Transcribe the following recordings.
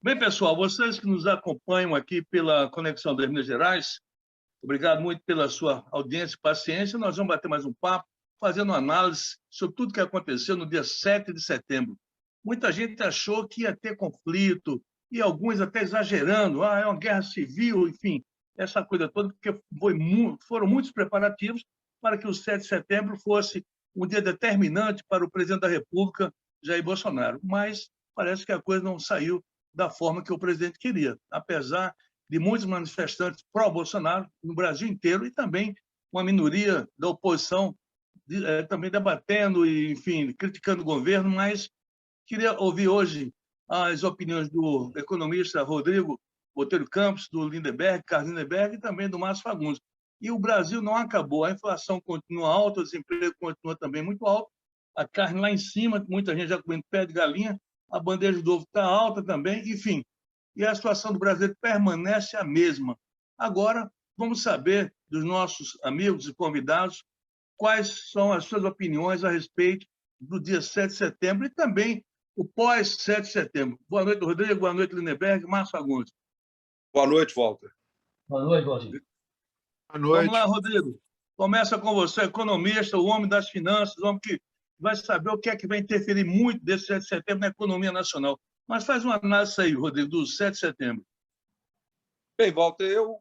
Bem, pessoal, vocês que nos acompanham aqui pela Conexão das Minas Gerais, obrigado muito pela sua audiência e paciência. Nós vamos bater mais um papo, fazendo uma análise sobre tudo que aconteceu no dia 7 de setembro. Muita gente achou que ia ter conflito, e alguns até exagerando, é uma guerra civil, enfim, essa coisa toda, porque foram muitos preparativos para que o 7 de setembro fosse um dia determinante para o presidente da República, Jair Bolsonaro. Mas parece que a coisa não saiu da forma que o presidente queria, apesar de muitos manifestantes pró-Bolsonaro no Brasil inteiro e também uma minoria da oposição também debatendo e, enfim, criticando o governo, mas queria ouvir hoje as opiniões do economista Rodrigo Botelho Campos, do Lindenberg, Carlos Lindenberg e também do Márcio Fagundes. E o Brasil não acabou, a inflação continua alta, o desemprego continua também muito alto, a carne lá em cima, muita gente já comendo pé de galinha, a bandeja de ovo está alta também, enfim. E a situação do Brasil permanece a mesma. Agora, vamos saber dos nossos amigos e convidados quais são as suas opiniões a respeito do dia 7 de setembro e também o pós-7 de setembro. Boa noite, Rodrigo. Boa noite, Lindenberg. Márcio Fagundes. Boa noite, Walter. Boa noite, Valdir. Boa noite. Vamos lá, Rodrigo. Começa com você, economista, o homem das finanças, o homem que vai saber o que é que vai interferir muito desse 7 de setembro na economia nacional. Mas faz uma análise aí, Rodrigo, do 7 de setembro. Bem, Walter, eu,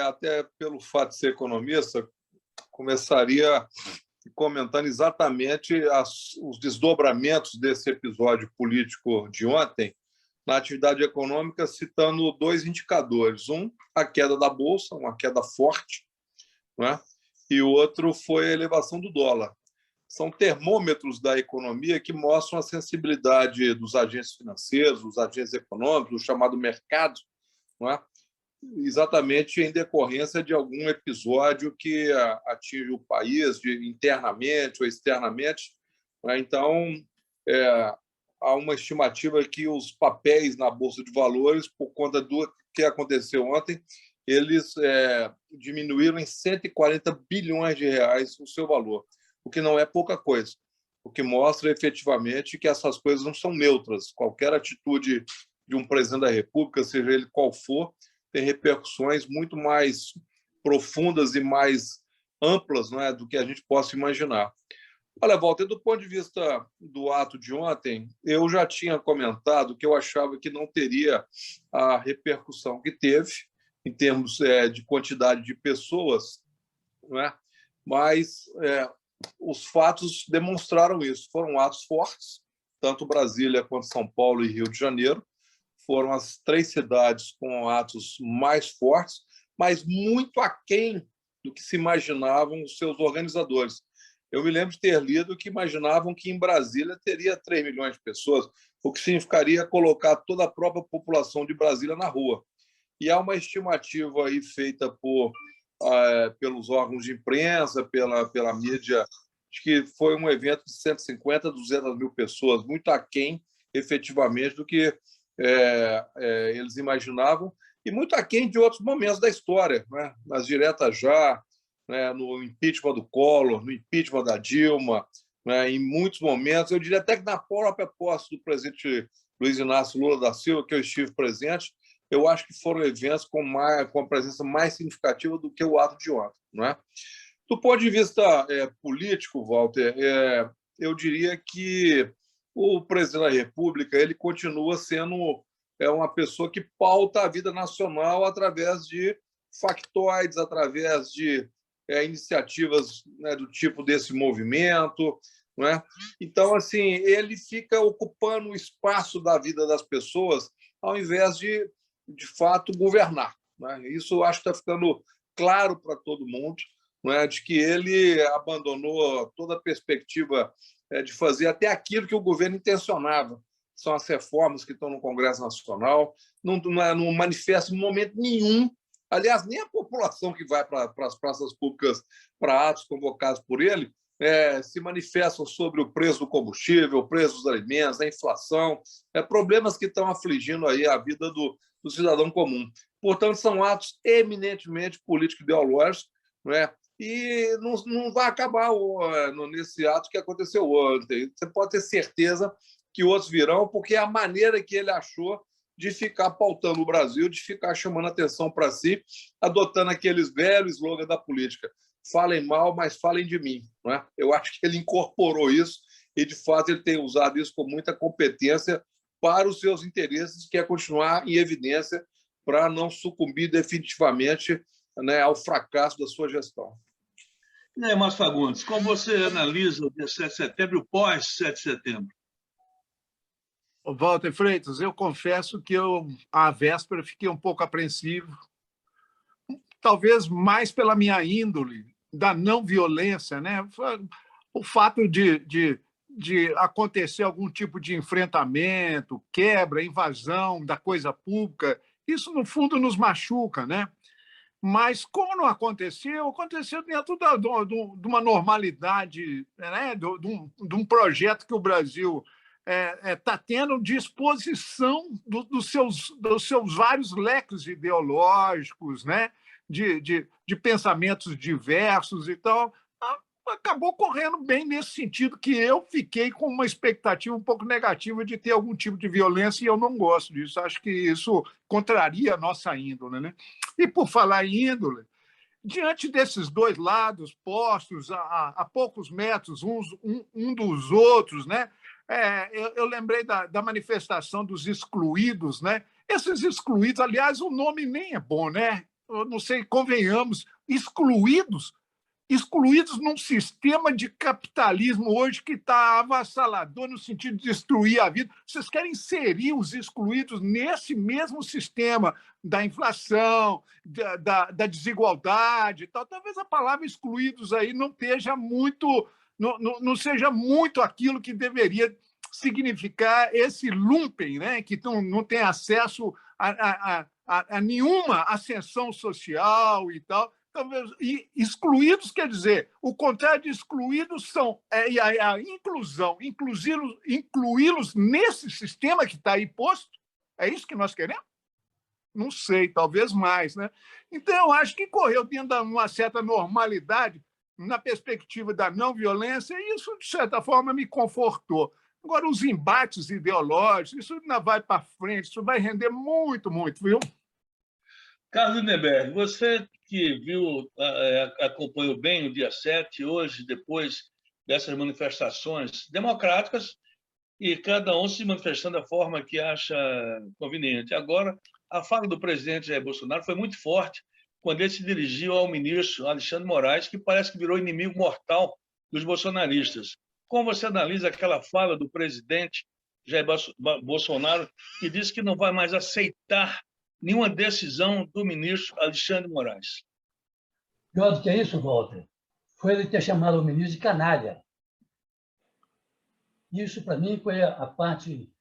até pelo fato de ser economista, começaria comentando exatamente os desdobramentos desse episódio político de ontem na atividade econômica, citando dois indicadores. Um, a queda da Bolsa, uma queda forte, né? E o outro foi a elevação do dólar. São termômetros da economia que mostram a sensibilidade dos agentes financeiros, dos agentes econômicos, do chamado mercado, não é? Exatamente em decorrência de algum episódio que atinge o país internamente ou externamente. Não é? Então, há uma estimativa que os papéis na Bolsa de Valores, por conta do que aconteceu ontem, eles diminuíram em 140 bilhões de reais o seu valor, o que não é pouca coisa, o que mostra efetivamente que essas coisas não são neutras. Qualquer atitude de um presidente da República, seja ele qual for, tem repercussões muito mais profundas e mais amplas, não é, do que a gente possa imaginar. Olha, Walter, do ponto de vista do ato de ontem, eu já tinha comentado que eu achava que não teria a repercussão que teve, em termos de quantidade de pessoas, não é? Mas os fatos demonstraram isso. Foram atos fortes, tanto Brasília quanto São Paulo e Rio de Janeiro. Foram as três cidades com atos mais fortes, mas muito aquém do que se imaginavam os seus organizadores. Eu me lembro de ter lido que imaginavam que em Brasília teria 3 milhões de pessoas, o que significaria colocar toda a própria população de Brasília na rua. E há uma estimativa aí feita pelos órgãos de imprensa, pela mídia, de que foi um evento de 150 a 200 mil pessoas, muito aquém, efetivamente, do que eles imaginavam, e muito aquém de outros momentos da história, né? Nas diretas já, né? No impeachment do Collor, no impeachment da Dilma, né? Em muitos momentos, eu diria até que na própria posse do presidente Luiz Inácio Lula da Silva, que eu estive presente, eu acho que foram eventos com a presença mais significativa do que o ato de ontem, não é? Do ponto de vista político, Walter, eu diria que o presidente da República ele continua sendo uma pessoa que pauta a vida nacional através de factoides, através de iniciativas, né, do tipo desse movimento, não é? Então, assim, ele fica ocupando o espaço da vida das pessoas ao invés de fato, governar, né? Isso eu acho que está ficando claro para todo mundo, não é? De que ele abandonou toda a perspectiva de fazer até aquilo que o governo intencionava. São as reformas que estão no Congresso Nacional, não manifesta em momento nenhum, aliás, nem a população que vai para as praças públicas para atos convocados por ele, se manifestam sobre o preço do combustível, o preço dos alimentos, a inflação, problemas que estão afligindo aí a vida do cidadão comum. Portanto, são atos eminentemente político-ideológicos, não é? E não vai acabar nesse ato que aconteceu ontem. Você pode ter certeza que outros virão, porque é a maneira que ele achou de ficar pautando o Brasil, de ficar chamando atenção para si, adotando aqueles velhos slogans da política. Falem mal, mas falem de mim. Não é? Eu acho que ele incorporou isso e, de fato, ele tem usado isso com muita competência para os seus interesses, que é continuar em evidência para não sucumbir definitivamente, né, ao fracasso da sua gestão. E aí, Márcio Fagundes, como você analisa o dia 7 de setembro e o pós-7 de setembro? Walter Freitas, eu confesso que à véspera, fiquei um pouco apreensivo, talvez mais pela minha índole da não violência, né? O fato de acontecer algum tipo de enfrentamento, quebra, invasão da coisa pública, isso, no fundo, nos machuca, né? Mas, como não aconteceu, aconteceu dentro de uma normalidade, né? de um projeto que o Brasil está tendo de exposição dos seus vários leques ideológicos, né? de pensamentos diversos e tal. Acabou correndo bem nesse sentido, que eu fiquei com uma expectativa um pouco negativa de ter algum tipo de violência, e eu não gosto disso. Acho que isso contraria a nossa índole, né? E, por falar em índole, diante desses dois lados postos a poucos metros um dos outros, né? Eu lembrei da manifestação dos excluídos, né? Esses excluídos, aliás, o nome nem é bom, né? Eu não sei, convenhamos, excluídos num sistema de capitalismo hoje que está avassalador no sentido de destruir a vida. Vocês querem inserir os excluídos nesse mesmo sistema da inflação, da desigualdade e tal. Talvez a palavra excluídos aí não esteja muito, não seja muito aquilo que deveria significar esse lumpen, né? Que não tem acesso a nenhuma ascensão social e tal. E excluídos quer dizer, o contrário de excluídos são a inclusão, incluí-los nesse sistema que está aí posto. É isso que nós queremos? Não sei, talvez mais, né? Então, eu acho que correu dentro de uma certa normalidade na perspectiva da não violência, e isso, de certa forma, me confortou. Agora, os embates ideológicos, isso ainda vai para frente, isso vai render muito, muito, viu? Carlos Lindenberg, você que viu, acompanhou bem o dia 7, hoje, depois dessas manifestações democráticas, e cada um se manifestando da forma que acha conveniente. Agora, a fala do presidente Jair Bolsonaro foi muito forte quando ele se dirigiu ao ministro Alexandre Moraes, que parece que virou inimigo mortal dos bolsonaristas. Como você analisa aquela fala do presidente Jair Bolsonaro, que disse que não vai mais aceitar nenhuma decisão do ministro Alexandre Moraes? Pior do que isso, Walter, foi ele ter chamado o ministro de canalha. Isso, para mim, foi a parte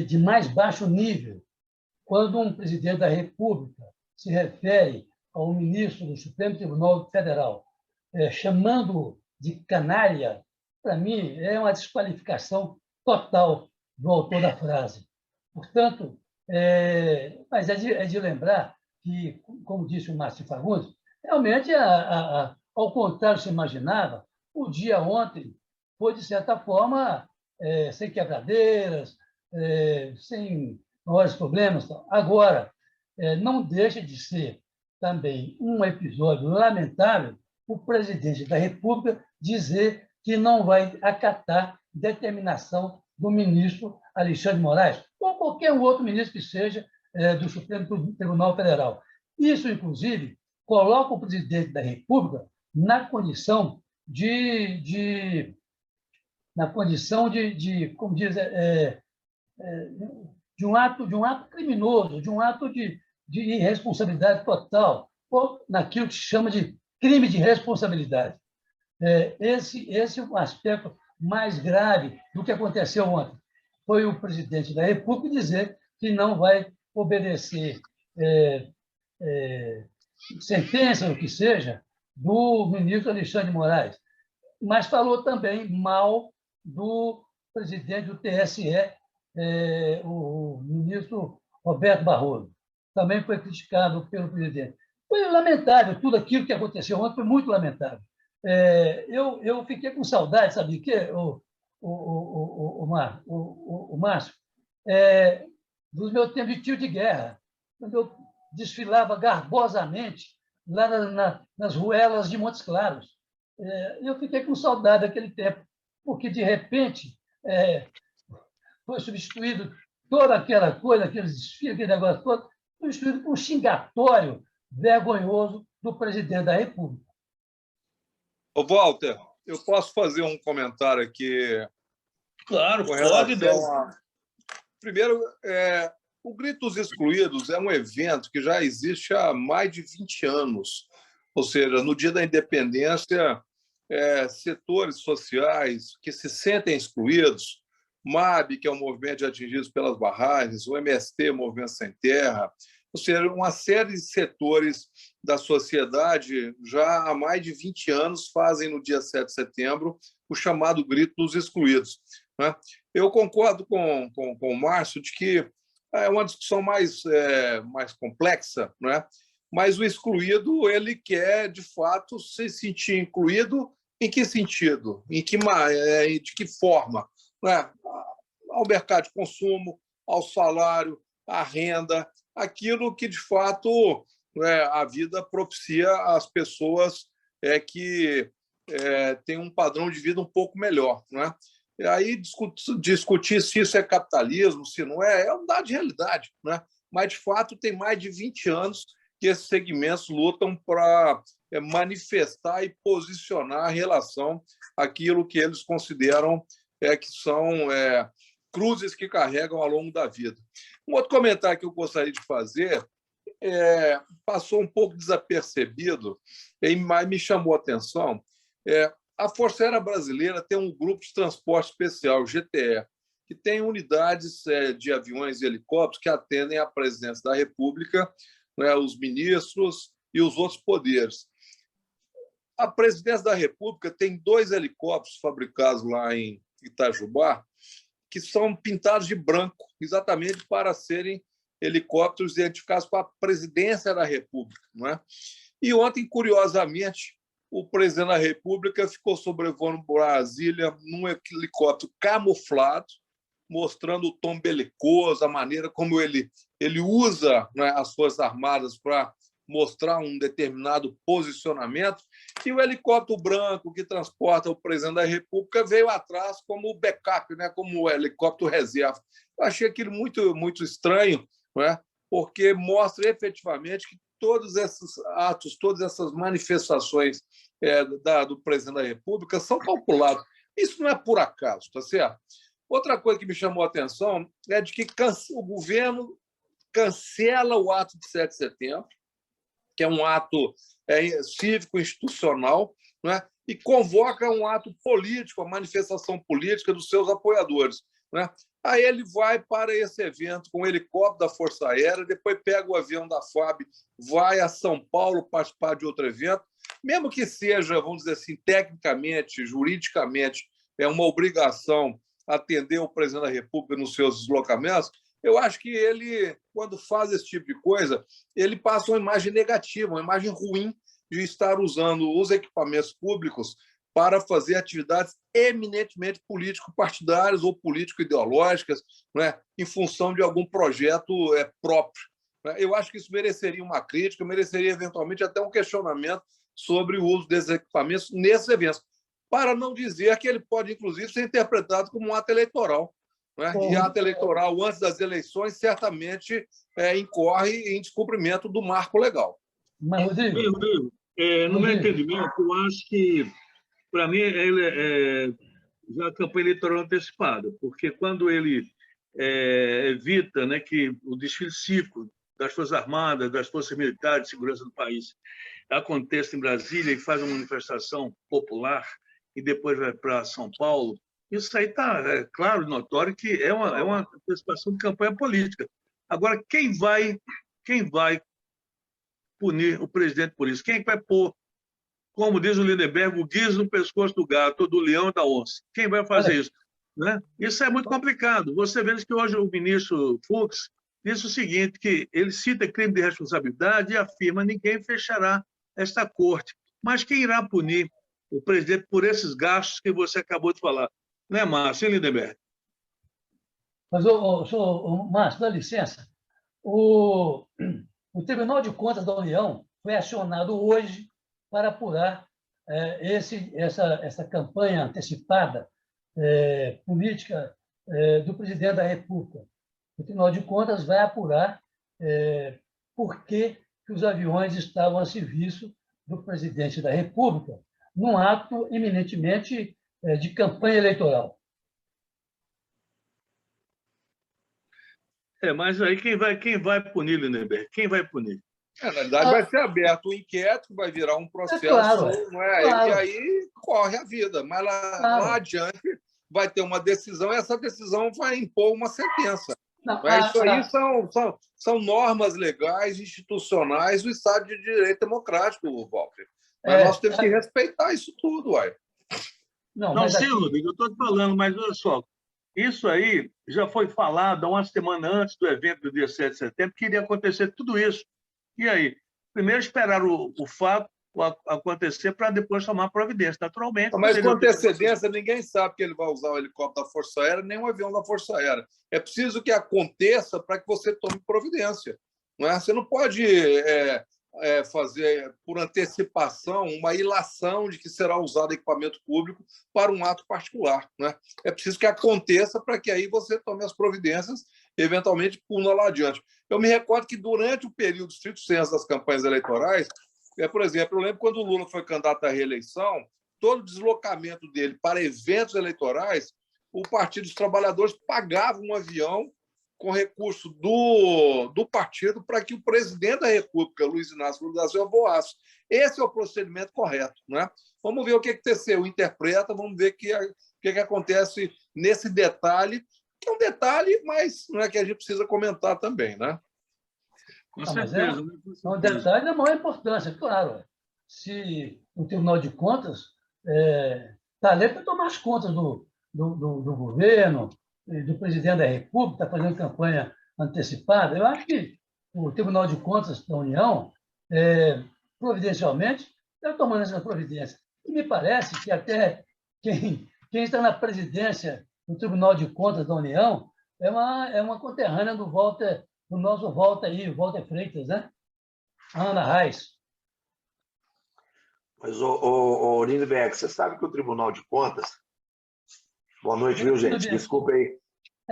de mais baixo nível. Quando um presidente da República se refere ao ministro do Supremo Tribunal Federal, chamando-o de canalha, para mim, é uma desqualificação total do autor da frase. Portanto, mas é de lembrar que, como disse o Márcio Fagundes, realmente, ao contrário se imaginava, o dia ontem foi, de certa forma, sem quebradeiras, sem maiores problemas. Agora, não deixa de ser também um episódio lamentável o presidente da República dizer que não vai acatar determinação do ministro Alexandre Moraes, ou qualquer outro ministro que seja do Supremo Tribunal Federal. Isso, inclusive, coloca o presidente da República na condição como diz, de um ato criminoso, de um ato de irresponsabilidade total, ou naquilo que se chama de crime de responsabilidade. Esse é o aspecto mais grave do que aconteceu ontem. Foi o presidente da República dizer que não vai obedecer sentença, o que seja, do ministro Alexandre de Moraes, mas falou também mal do presidente do TSE, o ministro Roberto Barroso. Também foi criticado pelo presidente. Foi lamentável, tudo aquilo que aconteceu ontem foi muito lamentável. Eu fiquei com saudade, sabe de quê, o Márcio? do meu tempo de tiro de guerra, quando eu desfilava garbosamente lá nas ruelas de Montes Claros. Eu fiquei com saudade daquele tempo, porque, de repente, foi substituído toda aquela coisa, aqueles desfiles, aquele negócio todo, substituído por um xingatório vergonhoso do presidente da República. Ô, Walter, eu posso fazer um comentário aqui? Claro, com pode, relação a... Primeiro, o Grito dos Excluídos é um evento que já existe há mais de 20 anos. Ou seja, no dia da independência, setores sociais que se sentem excluídos, MAB, que é o Movimento de Atingidos pelas Barragens, o MST, Movimento Sem Terra, ou seja, uma série de setores da sociedade já há mais de 20 anos fazem no dia 7 de setembro o chamado Grito dos Excluídos. Né? Eu concordo com o Márcio de que é uma discussão mais complexa, né? Mas o excluído ele quer, de fato, se sentir incluído em que sentido? De que forma? Né? Ao mercado de consumo, ao salário, à renda, aquilo que, de fato, a vida propicia às pessoas que têm um padrão de vida um pouco melhor. Né? E aí, discutir se isso é capitalismo, se não é um dado de realidade. Né? Mas, de fato, tem mais de 20 anos que esses segmentos lutam para manifestar e posicionar em relação àquilo que eles consideram que são cruzes que carregam ao longo da vida. Um outro comentário que eu gostaria de fazer passou um pouco desapercebido, mas me chamou a atenção. A Força Aérea Brasileira tem um grupo de transporte especial, GTE, que tem unidades de aviões e helicópteros que atendem à presidência da República, os ministros e os outros poderes. A presidência da República tem 2 helicópteros fabricados lá em Itajubá, que são pintados de branco, exatamente para serem helicópteros identificados com a presidência da República. Não é? E ontem, curiosamente, o presidente da República ficou sobrevoando Brasília num helicóptero camuflado, mostrando o tom belicoso, a maneira como ele usa as Forças Armadas para mostrar um determinado posicionamento, e o helicóptero branco que transporta o presidente da República veio atrás como backup, como o helicóptero reserva. Eu achei aquilo muito, muito estranho, porque mostra efetivamente que todos esses atos, todas essas manifestações do presidente da República são calculados. Isso não é por acaso, tá certo? Outra coisa que me chamou a atenção é de que o governo cancela o ato de 7 de setembro, que é um ato cívico-institucional, né? E convoca um ato político, a manifestação política dos seus apoiadores. Né? Aí ele vai para esse evento com o helicóptero da Força Aérea, depois pega o avião da FAB, vai a São Paulo participar de outro evento, mesmo que seja, vamos dizer assim, tecnicamente, juridicamente, uma obrigação atender o presidente da República nos seus deslocamentos. Eu acho que ele, quando faz esse tipo de coisa, ele passa uma imagem negativa, uma imagem ruim de estar usando os equipamentos públicos para fazer atividades eminentemente político-partidárias ou político-ideológicas, em função de algum projeto próprio. Eu acho que isso mereceria uma crítica, mereceria eventualmente até um questionamento sobre o uso desses equipamentos nesses eventos, para não dizer que ele pode, inclusive, ser interpretado como um ato eleitoral. E ato eleitoral antes das eleições certamente incorre em descumprimento do marco legal. Mas, Rodrigo, no meu entendimento, eu acho que, para mim, ele é já a campanha eleitoral antecipada, porque quando ele evita que o desfile cívico das Forças Armadas, das Forças Militares de Segurança do país aconteça em Brasília e faz uma manifestação popular e depois vai para São Paulo, isso aí está claro, notório, que é uma antecipação de campanha política. Agora, quem vai punir o presidente por isso? Quem vai pôr, como diz o Lindenberg, o guiso no pescoço do gato, do leão e da onça? Quem vai fazer isso? Isso é muito complicado. Você vê que hoje o ministro Fux disse o seguinte, que ele cita crime de responsabilidade e afirma que ninguém fechará esta corte. Mas quem irá punir o presidente por esses gastos que você acabou de falar? Não é, Márcio, Lindenberg? Mas, Márcio, dá licença. O Tribunal de Contas da União foi acionado hoje para apurar essa campanha antecipada política do presidente da República. O Tribunal de Contas vai apurar por que os aviões estavam a serviço do presidente da República, num ato eminentemente de campanha eleitoral. Mas aí quem vai punir, Lindenberg? Quem vai punir? Na verdade, vai ser aberto um inquérito, vai virar um processo, claro, não é? Claro. E aí corre a vida. Mas lá adiante vai ter uma decisão e essa decisão vai impor uma sentença. Não, Isso aí são normas legais, institucionais do Estado de Direito Democrático, Walter. Mas nós temos que respeitar isso tudo, uai. Não, sim, Rodrigo, eu estou te falando, mas olha só, isso aí já foi falado há uma semana antes do evento do dia 7 de setembro, que iria acontecer tudo isso. E aí? Primeiro esperar o fato acontecer para depois tomar providência, naturalmente. Mas com antecedência, ninguém sabe que ele vai usar o helicóptero da Força Aérea, nem um avião da Força Aérea. É preciso que aconteça para que você tome providência. Não é? Você não pode fazer, por antecipação, uma ilação de que será usado equipamento público para um ato particular. Não é? É preciso que aconteça para que aí você tome as providências, eventualmente pula lá adiante. Eu me recordo que durante o período estrito senso das campanhas eleitorais, por exemplo, eu lembro quando o Lula foi candidato à reeleição, todo o deslocamento dele para eventos eleitorais, o Partido dos Trabalhadores pagava um avião com recurso do partido para que o presidente da República, Luiz Inácio Lula da Silva, voasse. Esse é o procedimento correto. Né? Vamos ver o que o TCU interpreta, vamos ver o que acontece nesse detalhe, que é um detalhe, mas não é que a gente precisa comentar também. Né? Com certeza. É um detalhe da maior importância, claro. Se o Tribunal de Contas está ali para tomar as contas do governo, do presidente da República, está fazendo campanha antecipada, eu acho que o Tribunal de Contas da União, providencialmente, está tomando essa providência. E me parece que até quem está na presidência do Tribunal de Contas da União é uma conterrânea do nosso Walter Freitas, né? Ana Reis. Mas, Lindenberg, você sabe que o Tribunal de Contas... Boa noite, viu, gente? Desculpa aí.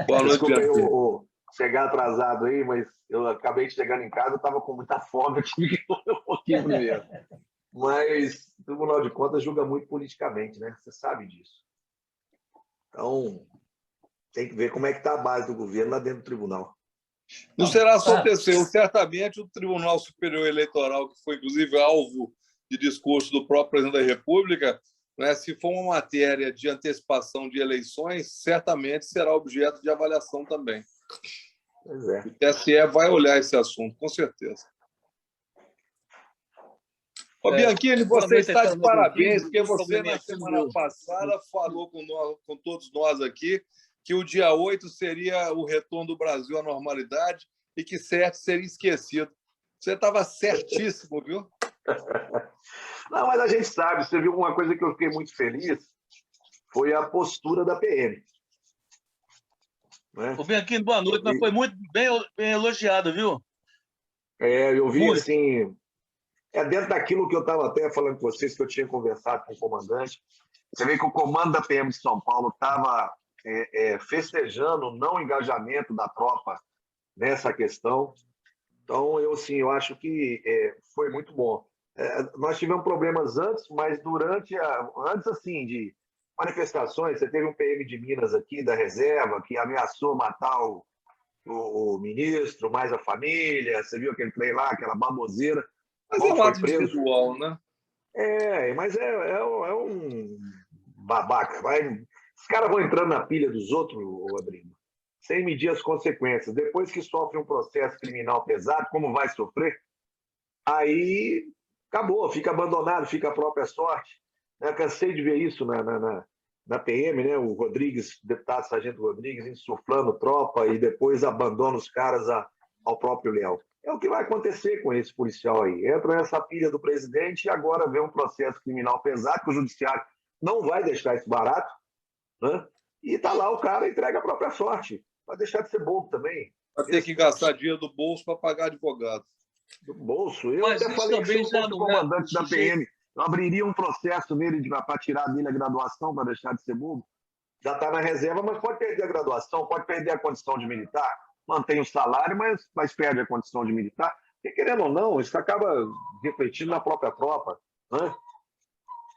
Boa noite, desculpa aí chegar atrasado aí, mas eu acabei chegando em casa, eu estava com muita fome, eu tive que comer um pouquinho primeiro. Mas o Tribunal de Contas julga muito politicamente, né? Você sabe disso. Então, tem que ver como é que está a base do governo lá dentro do tribunal. Não será só o TCU, certamente o Tribunal Superior Eleitoral, que foi, inclusive, alvo de discurso do próprio presidente da República, né, se for uma matéria de antecipação de eleições, certamente será objeto de avaliação também. Pois é. O TSE vai olhar esse assunto, com certeza. Bianchini, você está de parabéns, porque você, na semana passada, falou com todos nós aqui que o dia 8 seria o retorno do Brasil à normalidade e que 7 seria esquecido. Você estava certíssimo, viu? Não, mas a gente sabe. Você viu uma coisa que eu fiquei muito feliz? Foi a postura da PM. Né? Bianchini, boa noite. Mas foi muito bem elogiado, viu? Eu vi, assim... dentro daquilo que eu estava até falando com vocês, que eu tinha conversado com o comandante. Você vê que o comando da PM de São Paulo estava festejando o não engajamento da tropa nessa questão. Então, eu acho que foi muito bom. Nós tivemos problemas antes, mas antes assim, de manifestações, você teve um PM de Minas aqui, da reserva, que ameaçou matar o ministro, mais a família, você viu aquele trem lá, aquela baboseira. Mas é um ato individual, né? Mas é um babaca. Os caras vão entrando na pilha dos outros, Rodrigo, sem medir as consequências. Depois que sofre um processo criminal pesado, como vai sofrer, aí acabou, fica abandonado, fica a própria sorte. Eu cansei de ver isso na PM, né? O Rodrigues, deputado Sargento Rodrigues, insuflando tropa e depois abandona os caras ao próprio leão. É o que vai acontecer com esse policial aí. Entra nessa pilha do presidente e agora vê um processo criminal pesado, que o judiciário não vai deixar isso barato, né? E está lá o cara entrega a própria sorte. Vai deixar de ser bobo também. Vai ter que gastar dinheiro do bolso para pagar advogado. Do bolso. Eu Mas até isso falei que se também eu já fosse não comandante é da PM, eu abriria um processo nele para tirar dele a graduação, para deixar de ser bobo. Já está na reserva, mas pode perder a graduação, pode perder a condição de militar, mantém o salário, mas perde a condição de militar. Porque, querendo ou não, isso acaba refletindo na própria tropa. Né?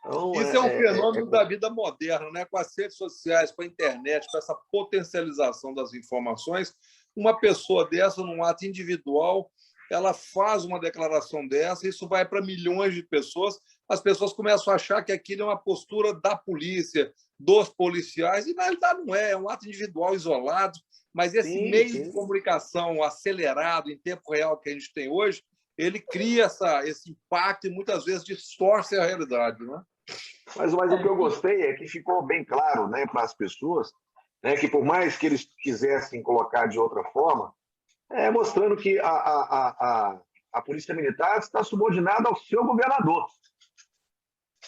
Então, Isso é um fenômeno da vida moderna, né? Com as redes sociais, com a internet, com essa potencialização das informações. Uma pessoa dessa, num ato individual, ela faz uma declaração dessa, isso vai para milhões de pessoas, as pessoas começam a achar que aquilo é uma postura da polícia, dos policiais, e na realidade não é, é um ato individual isolado, mas esse meio de comunicação acelerado, em tempo real, que a gente tem hoje, ele cria esse impacto e muitas vezes distorce a realidade. Né? Mas o que eu gostei é que ficou bem claro, né, para as pessoas, né, que por mais que eles quisessem colocar de outra forma, mostrando que a Polícia Militar está subordinada ao seu governador.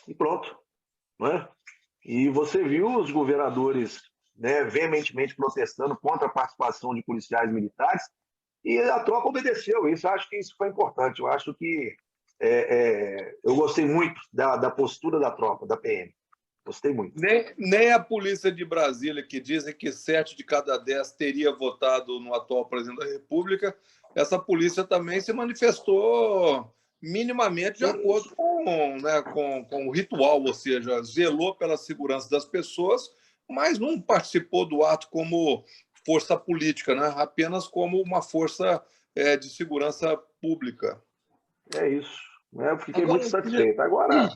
E pronto. Né? E você viu os governadores, né, veementemente protestando contra a participação de policiais militares, e a tropa obedeceu. Isso, acho que isso foi importante. Eu acho que eu gostei muito da postura da tropa, da PM. Gostei muito. Nem a polícia de Brasília, que dizem que 7 de cada 10 teria votado no atual presidente da República, essa polícia também se manifestou minimamente de acordo com o ritual, ou seja, zelou pela segurança das pessoas, mas não participou do ato como força política, né? Apenas como uma força de segurança pública. É isso. Eu fiquei muito satisfeito. Agora,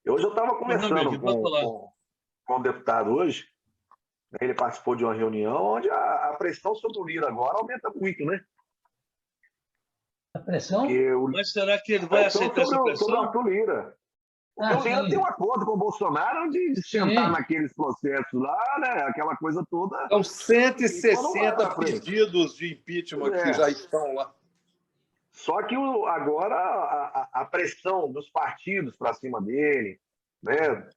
hoje eu estava conversando com o deputado hoje, ele participou de uma reunião onde a pressão sobre o Lira agora aumenta muito, né? A pressão? Mas será que ele vai aceitar essa pressão? Sobre o Arthur Lira. Porque o Lira tem um acordo com o Bolsonaro de sentar naqueles processos lá, né? Aquela coisa toda. São 160 pedidos de impeachment que já estão lá. Só que agora a pressão dos partidos para cima dele, né?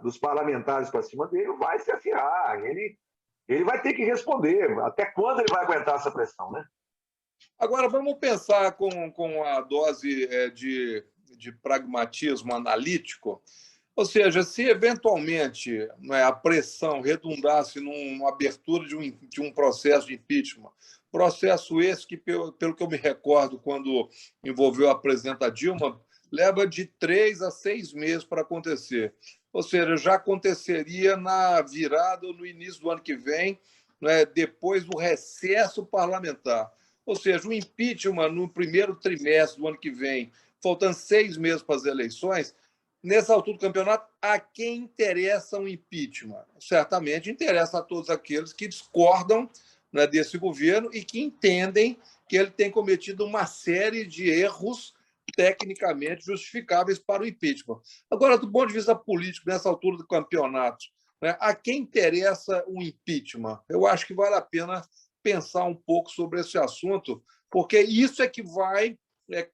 Dos parlamentares para cima dele, vai se acirrar. Ele vai ter que responder. Até quando ele vai aguentar essa pressão, né? Agora, vamos pensar com a dose de pragmatismo analítico. Ou seja, se eventualmente a pressão redundasse numa abertura de um processo de impeachment, processo esse que, pelo que eu me recordo, quando envolveu a presidenta Dilma, leva de 3 a 6 meses para acontecer. Ou seja, já aconteceria na virada ou no início do ano que vem, depois do recesso parlamentar. Ou seja, o impeachment no primeiro trimestre do ano que vem, faltando 6 meses para as eleições, nessa altura do campeonato, a quem interessa um impeachment? Certamente interessa a todos aqueles que discordam desse governo e que entendem que ele tem cometido uma série de erros tecnicamente justificáveis para o impeachment. Agora, do ponto de vista político, nessa altura do campeonato, a quem interessa o impeachment? Eu acho que vale a pena pensar um pouco sobre esse assunto, porque isso é que vai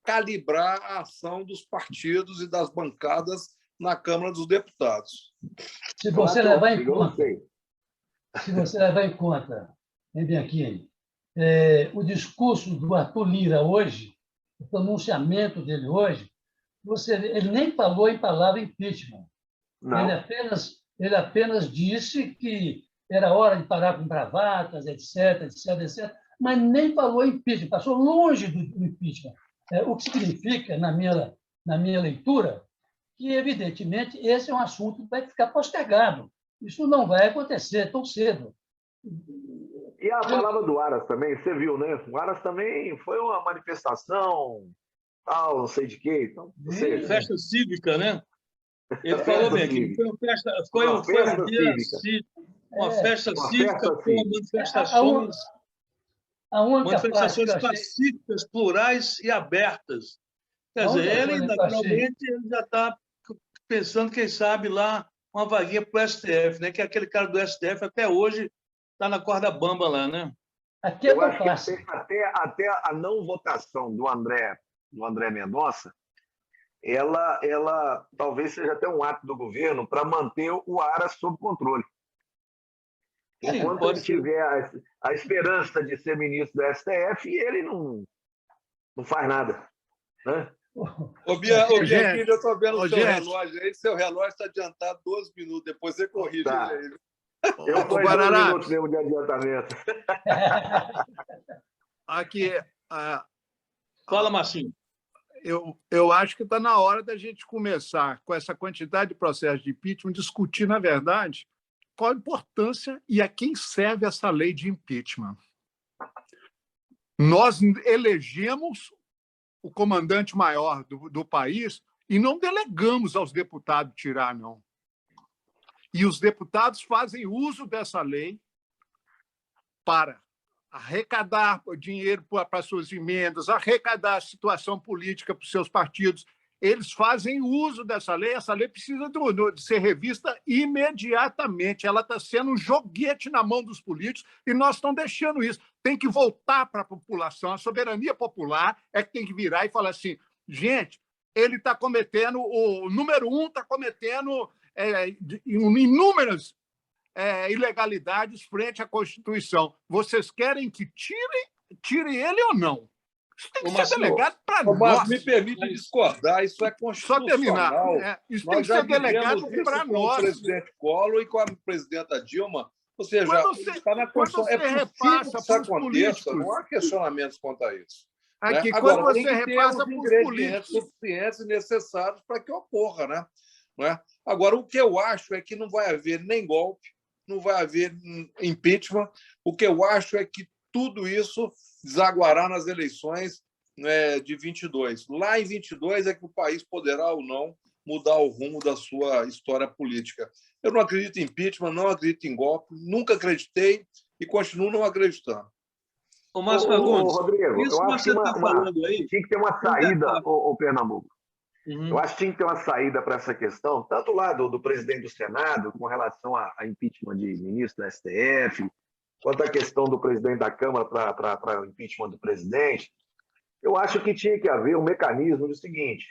calibrar a ação dos partidos e das bancadas na Câmara dos Deputados. Se você levar em conta, Bianchini, o discurso do Arthur Lira hoje, o pronunciamento dele hoje, ele nem falou em palavra impeachment. Ele apenas disse que era hora de parar com bravatas, etc., mas nem falou em impeachment, passou longe do impeachment. O que significa, na minha leitura, que, evidentemente, esse é um assunto que vai ficar postergado. Isso não vai acontecer tão cedo. E a palavra do Aras também, você viu, né? O Aras também foi uma manifestação, tal, não sei de quê. Então, festa cívica, né? Ele falou bem que foi uma festa cívica com manifestações pacíficas, plurais e abertas. Quer dizer, ele, naturalmente, ele já está pensando, quem sabe, lá uma vaguinha para o STF, né? Que aquele cara do STF até hoje está na corda bamba lá, né? Eu acho que até a não votação do André Mendonça, ela talvez seja até um ato do governo para manter o Aras sob controle. Sim, Enquanto pode ele ser. tiver a esperança de ser ministro do STF, ele não faz nada. Né? Ô, Bianchini, eu estou vendo o seu gente. relógio aí, seu relógio está adiantado 12 minutos, depois você corrige Tá. ele aí. Eu estou em 2 minutos mesmo de adiantamento. Aqui, Fala, Marcinho. eu acho que está na hora da gente começar, com essa quantidade de processos de impeachment, discutir, na verdade, qual a importância e a quem serve essa lei de impeachment. Nós elegemos o comandante maior do país e não delegamos aos deputados tirar, não. E os deputados fazem uso dessa lei para arrecadar dinheiro para suas emendas, arrecadar a situação política para os seus partidos. Eles fazem uso dessa lei. Essa lei precisa de ser revista imediatamente. Ela está sendo um joguete na mão dos políticos e nós estamos deixando isso. Tem que voltar para a população. A soberania popular é que tem que virar e falar assim, gente, ele está cometendo, o número 1 está cometendo inúmeras ilegalidades frente à Constituição. Vocês querem que tire ele ou não? Isso tem que ser delegado para nós. Mas me permite discordar, isso é constitucional. Só terminar. Isso tem que ser delegado para nós. Com o presidente Collor e com a presidenta Dilma. Ou seja, está na Constituição. É possível que isso aconteça, não há questionamentos quanto a isso. Aqui, né? quando Agora, você repassa para os políticos suficientes e necessários para que ocorra. Né? Não é? Agora, o que eu acho é que não vai haver nem golpe, não vai haver impeachment. O que eu acho é que tudo isso desaguará nas eleições, né, de 22. Lá em 22 é que o país poderá ou não mudar o rumo da sua história política. Eu não acredito em impeachment, não acredito em golpe, nunca acreditei e continuo não acreditando. Ô, Márcio Fagundes, Rodrigo, isso eu que acho você está falando aí... Tinha que ter uma saída, o Pernambuco. Uhum. Eu acho que tinha que ter uma saída para essa questão, tanto lá do presidente do Senado, com relação a impeachment de ministro do STF, quanto a questão do presidente da Câmara para o impeachment do presidente. Eu acho que tinha que haver um mecanismo do seguinte: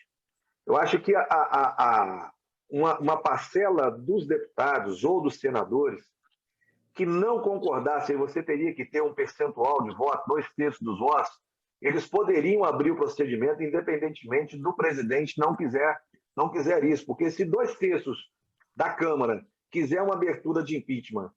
eu acho que uma parcela dos deputados ou dos senadores que não concordassem, você teria que ter um percentual de voto, 2/3 dos votos, eles poderiam abrir o procedimento independentemente do presidente não quiser isso, porque se 2/3 da Câmara quiser uma abertura de impeachment,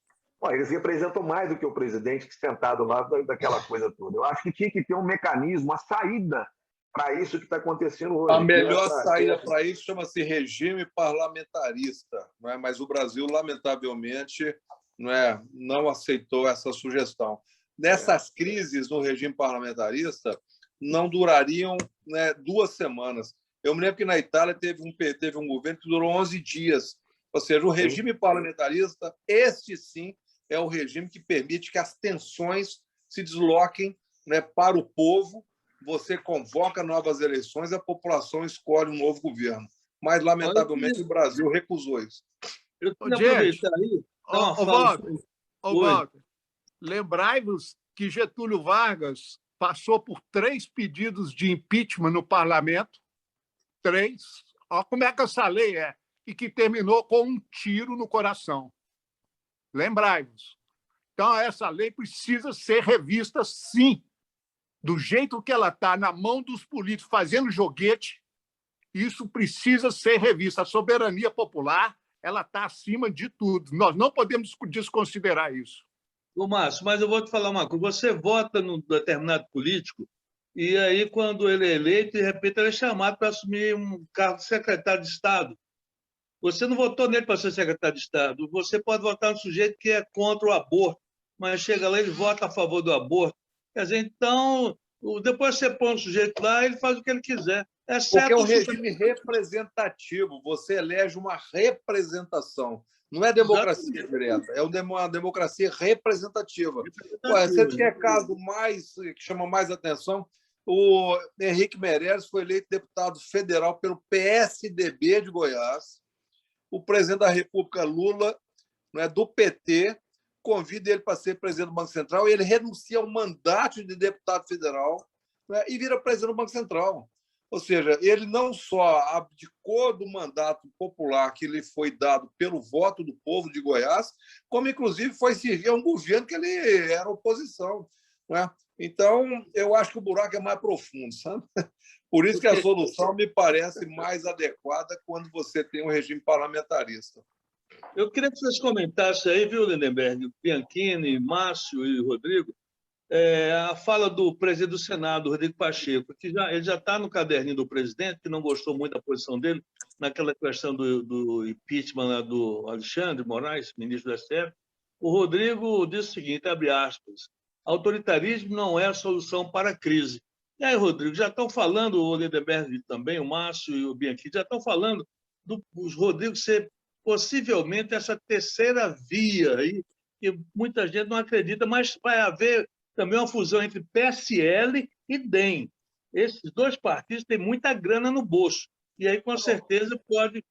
eles representam mais do que o presidente que sentado lá daquela coisa toda. Eu acho que tinha que ter um mecanismo, uma saída para isso que está acontecendo hoje. A melhor saída para isso chama-se regime parlamentarista, não é? Mas o Brasil, lamentavelmente, não aceitou essa sugestão. Nessas crises no regime parlamentarista, não durariam 2 semanas. Eu me lembro que na Itália teve um governo que durou 11 dias. Ou seja, o regime parlamentarista, este sim, é o regime que permite que as tensões se desloquem, para o povo. Você convoca novas eleições, a população escolhe um novo governo. Mas, lamentavelmente, o Brasil recusou isso. Eu queria aproveitar aí... Walter, lembrai-vos que Getúlio Vargas passou por 3 pedidos de impeachment no parlamento. 3. Olha como é que essa lei é. E que terminou com um tiro no coração. Lembrai-vos. Então, essa lei precisa ser revista, sim. Do jeito que ela está na mão dos políticos fazendo joguete, isso precisa ser revisto. A soberania popular, ela está acima de tudo. Nós não podemos desconsiderar isso. Ô, Márcio, mas eu vou te falar uma coisa. Você vota num determinado político e aí, quando ele é eleito, de repente ele é chamado para assumir um cargo de secretário de Estado. Você não votou nele para ser secretário de Estado. Você pode votar no sujeito que é contra o aborto, mas chega lá e ele vota a favor do aborto. Quer dizer, então, depois você põe um sujeito lá, ele faz o que ele quiser. Porque é um regime representativo. Você elege uma representação. Não é democracia direta, é uma democracia representativa. Você quer caso que chama mais atenção? O Henrique Meirelles foi eleito deputado federal pelo PSDB de Goiás. O presidente da República, Lula, do PT, convida ele para ser presidente do Banco Central e ele renuncia ao mandato de deputado federal e vira presidente do Banco Central. Ou seja, ele não só abdicou do mandato popular que lhe foi dado pelo voto do povo de Goiás, como, inclusive, foi servir a um governo que ele era oposição. Né? Então, eu acho que o buraco é mais profundo, sabe? Por isso que a solução me parece mais adequada quando você tem um regime parlamentarista. Eu queria que vocês comentassem aí, viu, Lindenberg, Bianchini, Márcio e Rodrigo, a fala do presidente do Senado, Rodrigo Pacheco, que ele já está no caderninho do presidente, que não gostou muito da posição dele naquela questão do impeachment lá do Alexandre Moraes, ministro do STF. O Rodrigo disse o seguinte, abre aspas, autoritarismo não é a solução para a crise. E aí, Rodrigo, já estão falando, o Lindenberg também, o Márcio e o Bianchini, já estão falando dos Rodrigo ser possivelmente essa terceira via aí, que muita gente não acredita, mas vai haver também uma fusão entre PSL e DEM. Esses dois partidos têm muita grana no bolso, e aí, com certeza, pode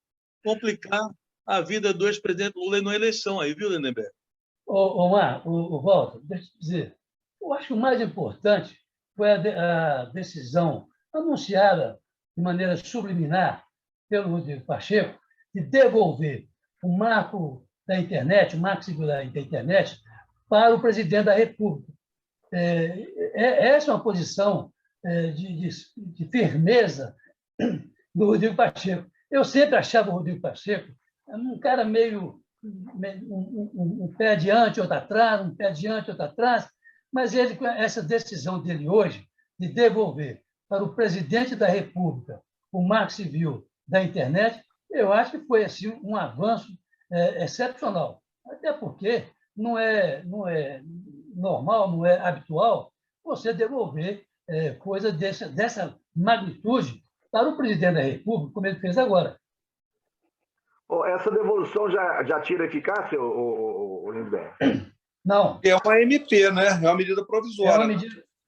complicar a vida do ex-presidente Lula na eleição aí, viu, Lindenberg? Walter, deixa eu te dizer, eu acho que o mais importante foi a decisão anunciada de maneira subliminar pelo Rodrigo Pacheco de devolver o marco da internet, o marco civil da internet, para o presidente da República. Essa é uma posição de firmeza do Rodrigo Pacheco. Eu sempre achava o Rodrigo Pacheco um cara meio um pé adiante, outro atrás, um pé adiante, outro atrás, mas ele, com essa decisão dele hoje, de devolver para o presidente da República o marco civil da internet, eu acho que foi assim, um avanço excepcional. Até porque não é normal, não é habitual você devolver coisa dessa magnitude para o presidente da República, como ele fez agora. Essa devolução já tira eficácia, Lindenberg? Não. É uma MP, né? É uma medida provisória.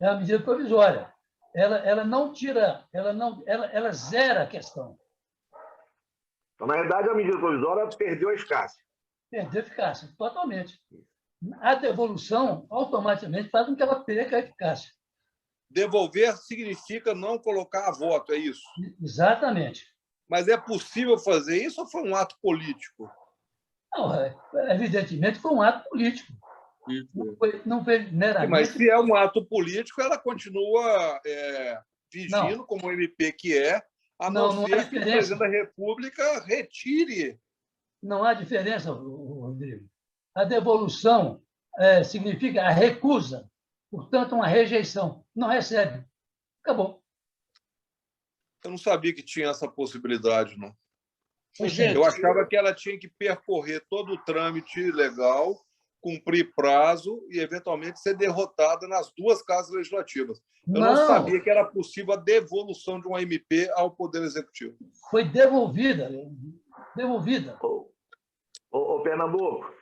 É uma medida provisória. Ela não tira, ela zera a questão. Então, na verdade, a medida provisória perdeu a eficácia. Perdeu a eficácia, totalmente. A devolução automaticamente faz com que ela perca a eficácia. Devolver significa não colocar a voto, é isso? Exatamente. Mas é possível fazer isso ou foi um ato político? Não, evidentemente foi um ato político. Não foi meramente... Mas se é um ato político, ela continua vigindo, como MP que é, a não ser que o presidente da República retire. Não há diferença, Rodrigo. A devolução significa a recusa, portanto, uma rejeição. Não recebe. Acabou. Eu não sabia que tinha essa possibilidade, não. Gente, eu achava que ela tinha que percorrer todo o trâmite legal, cumprir prazo e, eventualmente, ser derrotada nas duas casas legislativas. Eu não sabia que era possível a devolução de uma MP ao Poder Executivo. Foi devolvida. Devolvida. Ô, Pernambuco,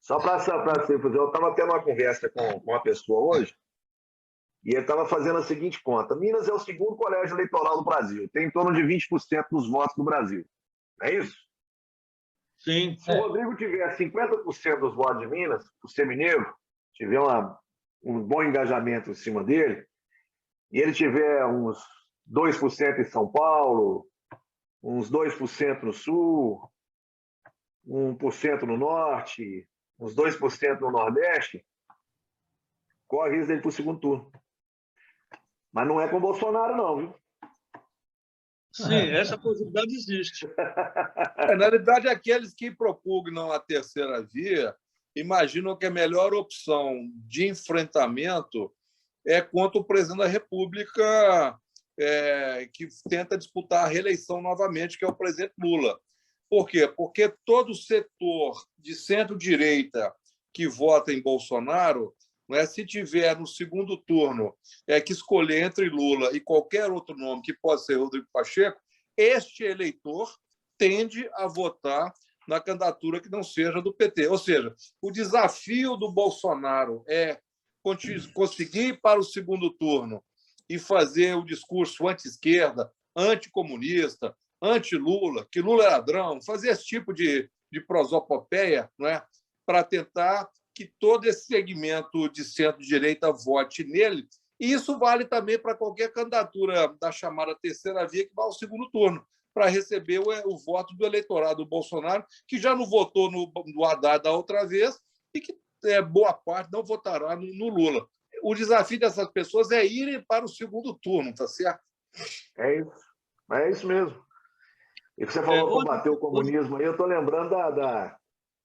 só para eu estava tendo uma conversa com uma pessoa hoje e ele estava fazendo a seguinte conta. Minas é o segundo colégio eleitoral do Brasil. Tem em torno de 20% dos votos do Brasil. Não é isso? Sim. Se o Rodrigo tiver 50% dos votos de Minas, o semineiro, tiver um bom engajamento em cima dele, e ele tiver uns 2% em São Paulo, uns 2% no Sul, 1% no Norte, uns 2% no Nordeste, corre o risco dele para o segundo turno. Mas não é com o Bolsonaro, não, viu? Sim, essa possibilidade existe. Na realidade, aqueles que propugnam a terceira via imaginam que a melhor opção de enfrentamento é contra o presidente da República, que tenta disputar a reeleição novamente, que é o presidente Lula. Por quê? Porque todo setor de centro-direita que vota em Bolsonaro, se tiver no segundo turno que escolher entre Lula e qualquer outro nome, que pode ser Rodrigo Pacheco, este eleitor tende a votar na candidatura que não seja do PT. Ou seja, o desafio do Bolsonaro é conseguir ir para o segundo turno e fazer o discurso anti-esquerda, anticomunista, anti-Lula, que Lula é ladrão, fazer esse tipo de prosopopeia, para tentar que todo esse segmento de centro-direita vote nele E isso vale também para qualquer candidatura da chamada terceira via que vai ao segundo turno, para receber o voto do eleitorado do Bolsonaro, que já não votou no Haddad da outra vez e que boa parte não votará no Lula. O desafio dessas pessoas é irem para o segundo turno, tá certo? É isso mesmo. E você falou combater o comunismo aí, eu estou lembrando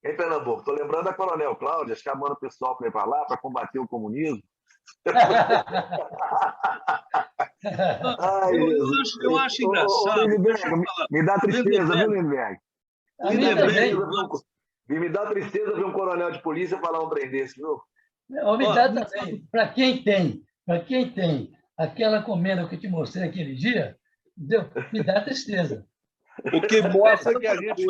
em Pernambuco, estou lembrando da Coronel Cláudia chamando o pessoal para ir para lá para combater o comunismo. Ai, eu acho engraçado. Lindbergh, me dá tristeza, viu, Lindbergh? A mim também. Me dá tristeza ver um coronel de polícia falar um trem desse, viu? Me dá também. Para quem tem aquela comenda que eu te mostrei aquele dia, me dá tristeza. O que mostra que a gente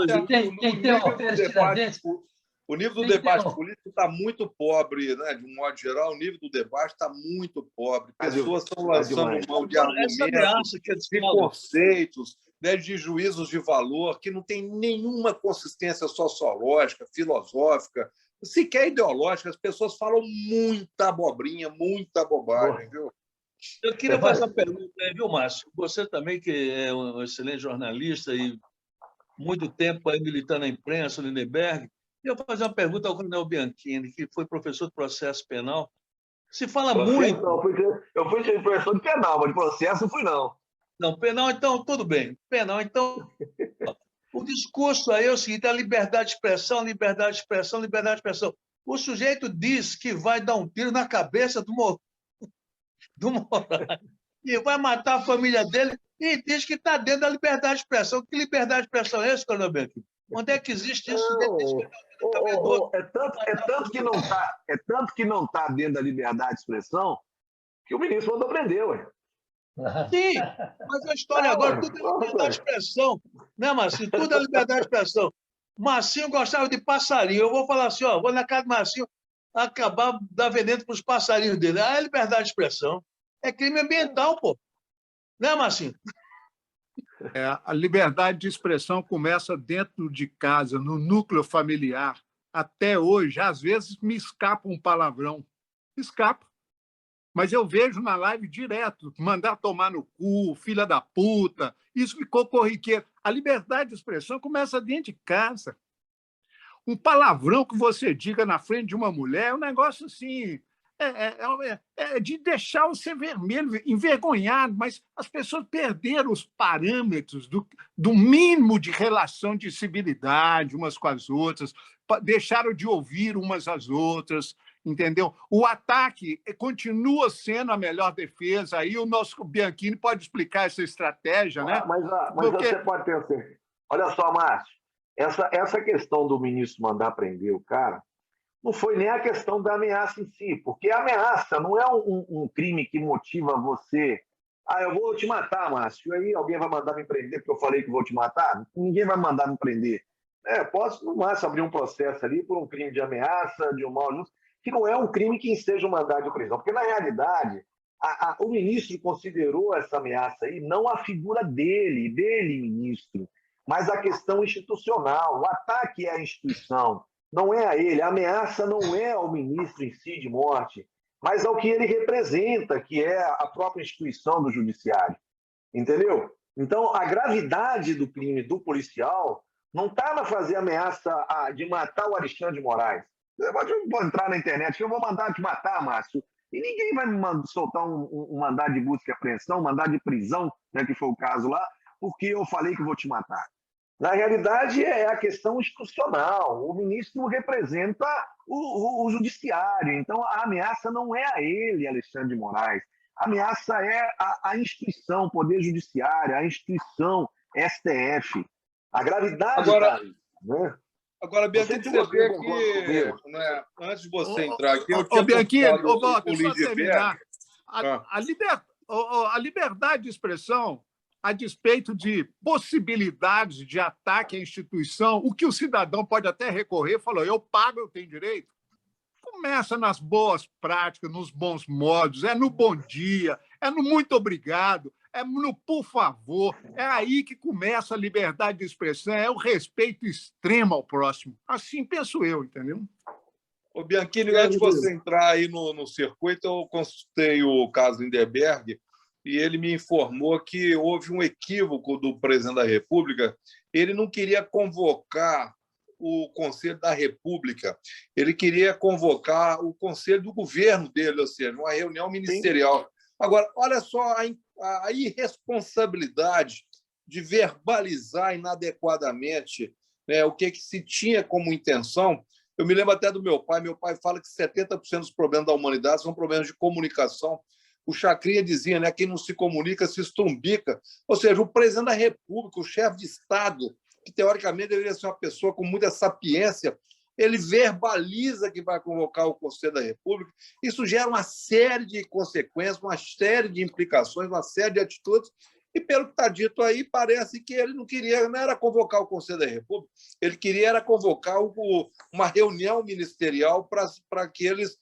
o nível do debate político está muito pobre, né? De um modo geral, o nível do debate está muito pobre. Pessoas estão lançando mão de argumentos, de conceitos, né? De juízos de valor que não tem nenhuma consistência sociológica, filosófica, sequer ideológica. As pessoas falam muita abobrinha, muita bobagem, viu? Eu queria fazer uma pergunta, viu, Márcio? Você também, que é um excelente jornalista e muito tempo aí militando na imprensa, Lindbergh, eu vou fazer uma pergunta ao Coronel Bianchini, que foi professor de processo penal. Se fala muito... Não, eu fui professor de penal, mas de processo não fui, não. Não, penal, então, tudo bem. Penal, então... O discurso aí é o seguinte, a liberdade de expressão, liberdade de expressão, liberdade de expressão. O sujeito diz que vai dar um tiro na cabeça do Moraes e vai matar a família dele e diz que está dentro da liberdade de expressão. Que liberdade de expressão é essa, Coronel Bianchini? Onde é que existe isso? É tanto que não está dentro da liberdade de expressão que o ministro mandou prender, ué. Sim, mas a história agora, tudo é liberdade de expressão, né, Marcinho? Tudo é liberdade de expressão. Marcinho gostava de passarinho. Eu vou falar assim, vou na casa do Marcinho acabar dar veneno para os passarinhos dele. É liberdade de expressão. É crime ambiental, pô. Né, Marcinho? A liberdade de expressão começa dentro de casa, no núcleo familiar. Até hoje, às vezes, me escapa um palavrão. Escapa. Mas eu vejo na live direto, mandar tomar no cu, filha da puta, isso ficou corriqueiro. A liberdade de expressão começa dentro de casa. Um palavrão que você diga na frente de uma mulher é um negócio assim, de deixar você vermelho, envergonhado, mas as pessoas perderam os parâmetros do mínimo de relação de civilidade umas com as outras, deixaram de ouvir umas às outras, entendeu? O ataque continua sendo a melhor defesa. Aí o nosso Bianchini pode explicar essa estratégia, né? Mas você pode pensar. Olha só, Márcio, essa questão do ministro mandar prender o cara não foi nem a questão da ameaça em si, porque a ameaça não é um crime que motiva você. Eu vou te matar, Márcio. E aí alguém vai mandar me prender porque eu falei que vou te matar? Ninguém vai mandar me prender. Posso, no máximo, abrir um processo ali por um crime de ameaça, de um mau uso, que não é um crime que enseja um mandado de prisão. Porque, na realidade, o ministro considerou essa ameaça aí não a figura dele, ministro, mas a questão institucional. O ataque é à instituição, não é a ele. A ameaça não é ao ministro em si de morte, mas ao que ele representa, que é a própria instituição do judiciário. Entendeu? Então, a gravidade do crime do policial não está na fazer ameaça de matar o Alexandre de Moraes. Eu vou entrar na internet que eu vou mandar te matar, Márcio. E ninguém vai me soltar um mandado de busca e apreensão, um mandado de prisão, né, que foi o caso lá, porque eu falei que vou te matar. Na realidade, é a questão institucional. O ministro representa o judiciário. Então, a ameaça não é a ele, Alexandre de Moraes. A ameaça é a instituição, o Poder Judiciário, a instituição STF. A gravidade... né? Agora, Bianchini, você vê que, né, antes de você entrar aqui, eu tinha Bianchini, o Lindbergh. A liberdade de expressão, a despeito de possibilidades de ataque à instituição, o que o cidadão pode até recorrer, falou, eu pago, eu tenho direito. Começa nas boas práticas, nos bons modos, é no bom dia, é no muito obrigado, é no por favor. É aí que começa a liberdade de expressão, é o respeito extremo ao próximo. Assim penso eu, entendeu? Ô, Bianchini, antes de você entrar aí no circuito, eu consultei o caso Lindeberg e ele me informou que houve um equívoco do presidente da República. Ele não queria convocar o Conselho da República, ele queria convocar o Conselho do Governo dele, ou seja, uma reunião ministerial. Sim. Agora, olha só a irresponsabilidade de verbalizar inadequadamente, né, o que se tinha como intenção. Eu me lembro até do meu pai. Meu pai fala que 70% dos problemas da humanidade são problemas de comunicação. O Chacrinha dizia, né, quem não se comunica se estrumbica. Ou seja, o presidente da República, o chefe de Estado, que teoricamente deveria ser uma pessoa com muita sapiência, ele verbaliza que vai convocar o Conselho da República. Isso gera uma série de consequências, uma série de implicações, uma série de atitudes. E, pelo que está dito aí, parece que ele não queria, não era convocar o Conselho da República, ele queria era convocar uma reunião ministerial para que eles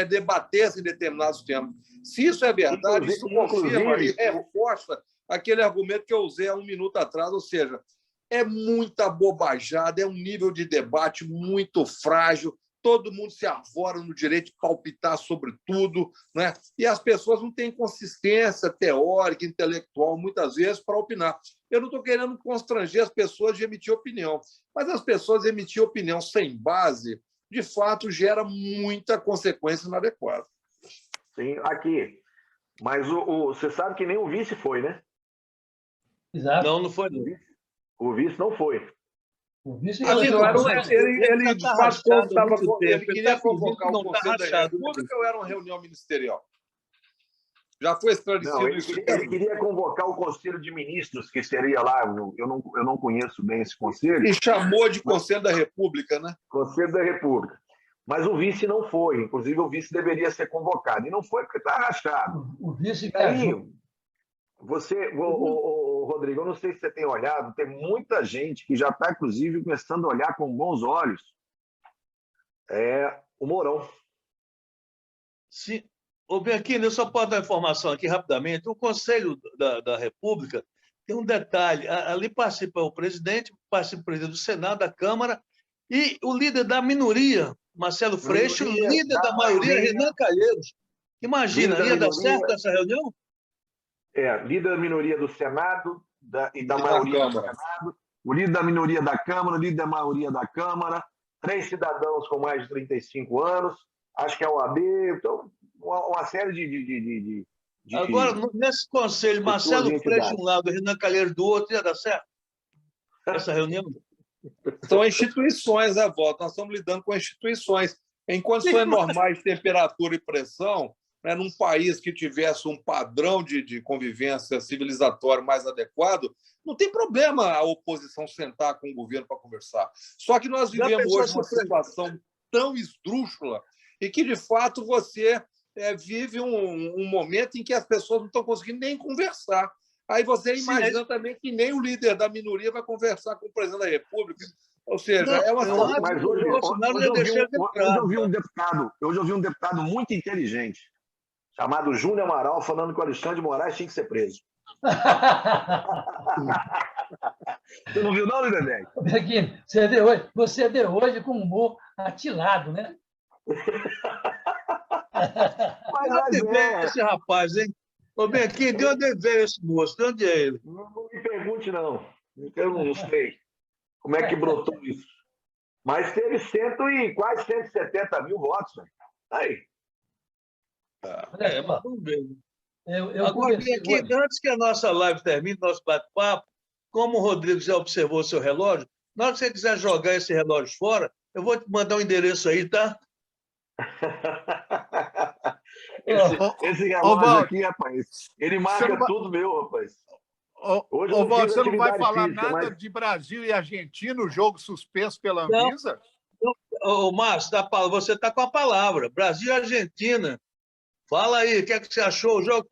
debatessem determinados temas. Se isso é verdade, isso confirma e reforça aquele argumento que eu usei há um minuto atrás, ou seja, é muita bobajada, é um nível de debate muito frágil, todo mundo se arvora no direito de palpitar sobre tudo, né? E as pessoas não têm consistência teórica, intelectual, muitas vezes, para opinar. Eu não estou querendo constranger as pessoas de emitir opinião, mas as pessoas emitir opinião sem base, de fato, gera muita consequência inadequada. Sim, aqui. Mas você sabe que nem o vice foi, né? Exato. Não foi. O vice não foi. Ele de fato ele queria convocar o Conselho da República ou era uma reunião ministerial? Já foi esclarecido não, isso? Ele queria convocar o Conselho de Ministros, que seria lá, eu não conheço bem esse conselho. E chamou de Conselho da República, né? Conselho da República. Mas o vice não foi. Inclusive, o vice deveria ser convocado. E não foi porque está rachado. O vice aí, Rodrigo, eu não sei se você tem olhado, tem muita gente que já está, inclusive, começando a olhar com bons olhos o Mourão. Sim. Ô, Bianchini, eu só posso dar informação aqui rapidamente. O Conselho da República tem um detalhe. Ali participa o presidente, participa o presidente do Senado, da Câmara, e o líder da minoria, Marcelo Freixo, o líder da maioria, Renan Calheiros. Imagina, ia dar certo essa reunião? Líder da minoria do Senado e da maioria do Senado, o líder da minoria da Câmara, o líder da maioria da Câmara, 3 cidadãos com mais de 35 anos, acho que é a OAB, então, uma série de Agora, nesse conselho, Marcelo Freixo de um lado, Renan Calheiros do outro, ia dar certo essa reunião? São instituições, Walter, nós estamos lidando com instituições. Em condições normais de temperatura e pressão, né, num país que tivesse um padrão de convivência civilizatório mais adequado, não tem problema a oposição sentar com o governo para conversar. Só que nós vivemos hoje uma situação tão esdrúxula e que, de fato, você vive um momento em que as pessoas não estão conseguindo nem conversar. Aí você imagina também que nem o líder da minoria vai conversar com o presidente da República. Ou seja, é uma situação... Mas hoje eu ouvi um deputado muito inteligente, chamado Júnior Amaral, falando que o Alexandre de Moraes tinha que ser preso. Você não viu, não, Lindeberg? Você vê hoje com humor atilado, né? Mas esse rapaz, hein? Ô, Bianchini, de onde veio esse moço? De onde é ele? Não me pergunte, não. Eu não sei como é que brotou isso. Mas teve quase 170 mil votos. Né? Aí. Mas vamos ver. Agora, Bianchini, antes que a nossa live termine, nosso bate-papo, como o Rodrigo já observou seu relógio, na hora que você quiser jogar esse relógio fora, eu vou te mandar um endereço aí, tá? Esse relógio aqui, rapaz, ele marca tudo meu, rapaz. Hoje você não vai falar nada de Brasil e Argentina, o jogo suspenso pela Anvisa? Ô, Márcio, você está com a palavra. Brasil e Argentina. Fala aí, o que é que você achou? O jogo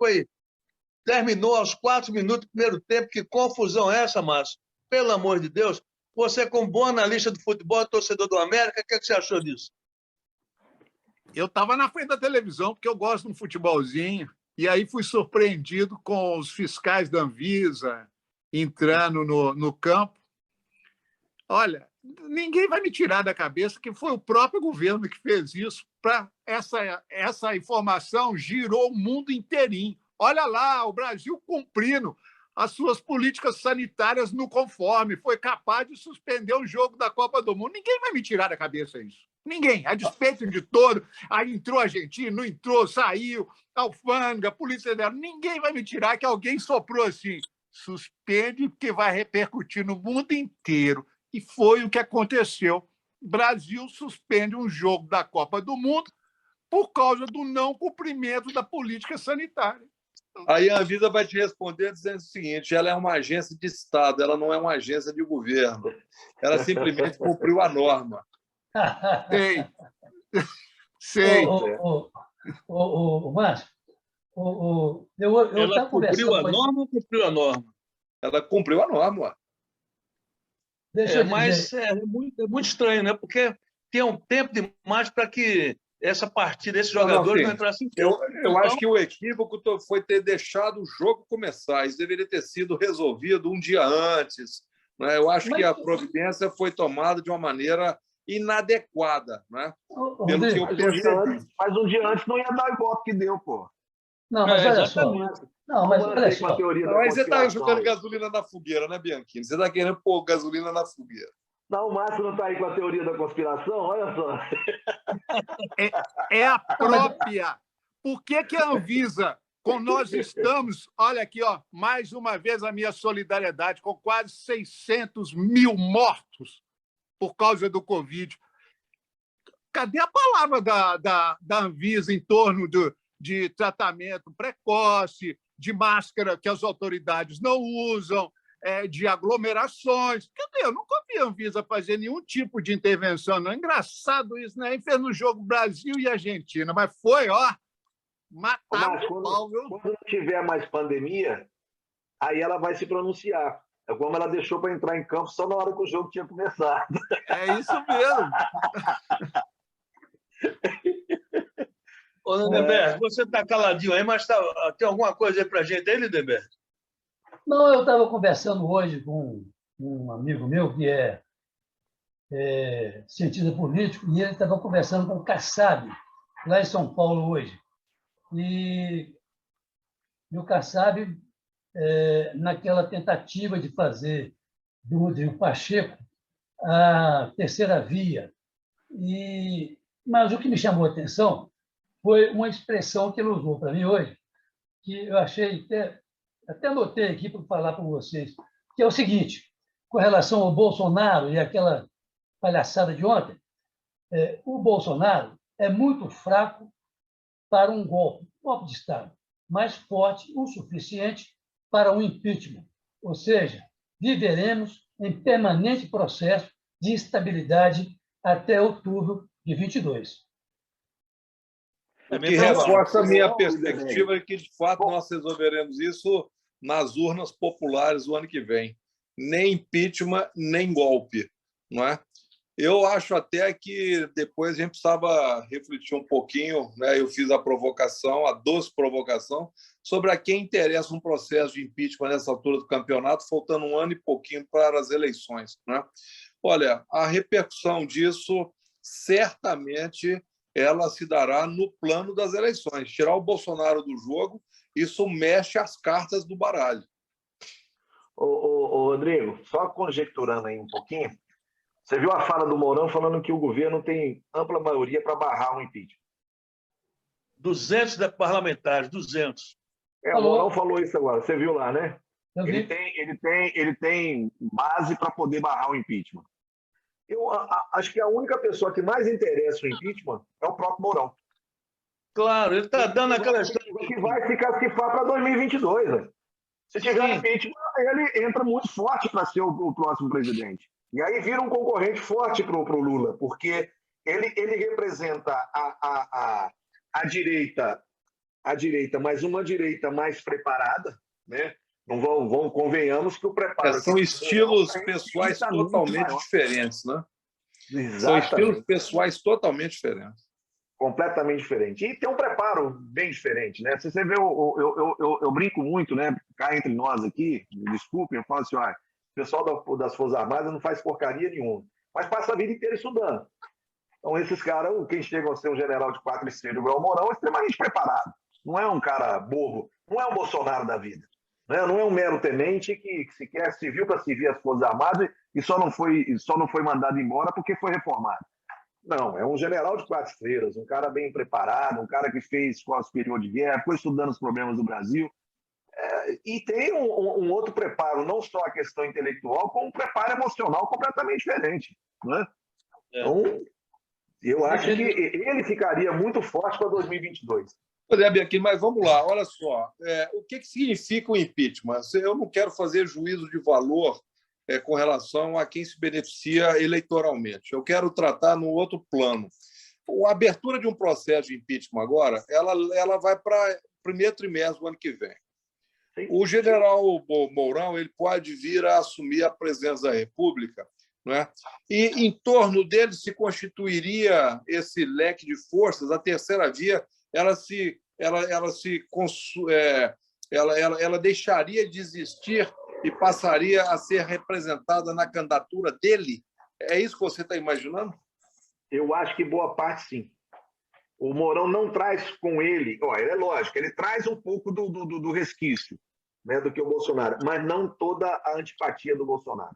terminou aos 4 minutos do primeiro tempo. Que confusão é essa, Márcio? Pelo amor de Deus. Você, como bom analista do futebol, torcedor do América, o que é que você achou disso? Eu estava na frente da televisão, porque eu gosto de um futebolzinho, e aí fui surpreendido com os fiscais da Anvisa entrando no campo. Olha, ninguém vai me tirar da cabeça que foi o próprio governo que fez isso. Essa informação girou o mundo inteirinho. Olha lá, o Brasil cumprindo as suas políticas sanitárias no conforme, foi capaz de suspender o jogo da Copa do Mundo. Ninguém vai me tirar da cabeça isso. Ninguém, a despeito de todo. Aí entrou argentino, não entrou, saiu, alfândega, polícia federal. Ninguém vai me tirar que alguém soprou assim. Suspende, porque vai repercutir no mundo inteiro. E foi o que aconteceu. O Brasil suspende um jogo da Copa do Mundo por causa do não cumprimento da política sanitária. Aí a Anvisa vai te responder dizendo o seguinte: ela é uma agência de Estado, ela não é uma agência de governo. Ela simplesmente cumpriu a norma. Sei. Márcio, ela cumpriu a norma ou cumpriu a norma? Ela cumpriu a norma. Mas é muito estranho, né? Porque tem um tempo demais para que essa partida, esses jogadores não entrassem em campo. Eu acho que o equívoco foi ter deixado o jogo começar. Isso deveria ter sido resolvido um dia antes. Né? Eu acho que a providência foi tomada de uma maneira inadequada. Né? Pelo que eu percebi. Mas um dia antes não ia dar igual que deu, pô. Não, mas olha só. Não, mas olha só. Aí você está jogando gasolina na fogueira, né, Bianchini? Você está querendo pôr gasolina na fogueira. Não, o Márcio não está aí com a teoria da conspiração? Olha só. É a própria. Por que a Anvisa, com nós estamos, olha aqui, ó, mais uma vez a minha solidariedade, com quase 600 mil mortos por causa do Covid. Cadê a palavra da Anvisa em torno de tratamento precoce, de máscara que as autoridades não usam, de aglomerações? Cadê? Eu nunca vi a Anvisa fazer nenhum tipo de intervenção. Não é engraçado isso, né? Fez no jogo Brasil e Argentina, mas foi, ó, mataram o pau, viu? Quando não tiver mais pandemia, aí ela vai se pronunciar. É como ela deixou para entrar em campo só na hora que o jogo tinha começado. É isso mesmo. Ô, Lindenberg, você está caladinho aí, mas tem alguma coisa aí para a gente aí, Lindenberg? Não, eu estava conversando hoje com um amigo meu que é cientista político, e ele estava conversando com o Kassab, lá em São Paulo hoje. E o Kassab, naquela tentativa de fazer do Pacheco a terceira via. Mas o que me chamou a atenção foi uma expressão que ele usou para mim hoje, que eu achei, até anotei aqui para falar para vocês, que é o seguinte: com relação ao Bolsonaro e aquela palhaçada de ontem, o Bolsonaro é muito fraco para um golpe de Estado, mas forte o suficiente para um impeachment. Ou seja, viveremos em permanente processo de instabilidade até outubro de 22. O que reforça a minha perspectiva é que, de fato, nós resolveremos isso nas urnas populares o ano que vem. Nem impeachment, nem golpe. Não é? Eu acho até que depois a gente precisava refletir um pouquinho, né? Eu fiz a provocação, a doce provocação, sobre a quem interessa um processo de impeachment nessa altura do campeonato, faltando um ano e pouquinho para as eleições. Né? Olha, a repercussão disso certamente ela se dará no plano das eleições. Tirar o Bolsonaro do jogo, isso mexe as cartas do baralho. Ô, Rodrigo, só conjecturando aí um pouquinho, você viu a fala do Mourão falando que o governo tem ampla maioria para barrar o impeachment. 200 parlamentares, 200. O Mourão falou isso agora, você viu lá, né? Ele tem base para poder barrar o impeachment. Eu acho que a única pessoa que mais interessa o impeachment é o próprio Mourão. Claro, ele está dando aquela história que vai se classificar para 2022. Né? Se tiver impeachment, ele entra muito forte para ser o próximo presidente. E aí vira um concorrente forte para o Lula, porque ele representa a direita, mas uma direita mais preparada, né? Não convenhamos que o preparo... São estilos pessoais totalmente diferentes, né? Exatamente. São estilos pessoais totalmente diferentes. Completamente diferente. E tem um preparo bem diferente, né? Se você vê, eu brinco muito, né? Cá entre nós aqui, me desculpem, eu falo assim, o pessoal das Forças Armadas não faz porcaria nenhuma. mas passa a vida inteira estudando. Então, esses caras, quem chega a ser um general de 4 estrelas igual o Mourão, é extremamente preparado. Não é um cara bobo, não é um Bolsonaro da vida. Né? Não é um mero tenente que sequer serviu para servir as Forças Armadas e só não foi mandado embora porque foi reformado. Não, é um general de 4 estrelas, um cara bem preparado, um cara que fez escola superior de guerra, foi estudando os problemas do Brasil. E tem um outro preparo, não só a questão intelectual, como um preparo emocional completamente diferente. Né? Então, eu acho que ele ficaria muito forte para 2022. Pois é, Bianchini, mas vamos lá, olha só. O que significa o impeachment? Eu não quero fazer juízo de valor com relação a quem se beneficia eleitoralmente. Eu quero tratar no outro plano. A abertura de um processo de impeachment agora, ela vai para o primeiro trimestre do ano que vem. O general Mourão ele pode vir a assumir a presidência da República, não é? E em torno dele se constituiria esse leque de forças. A terceira via ela deixaria de existir e passaria a ser representada na candidatura dele? É isso que você está imaginando? Eu acho que boa parte, sim. O Mourão não traz com ele... é lógico, ele traz um pouco do resquício, né, do que o Bolsonaro, mas não toda a antipatia do Bolsonaro.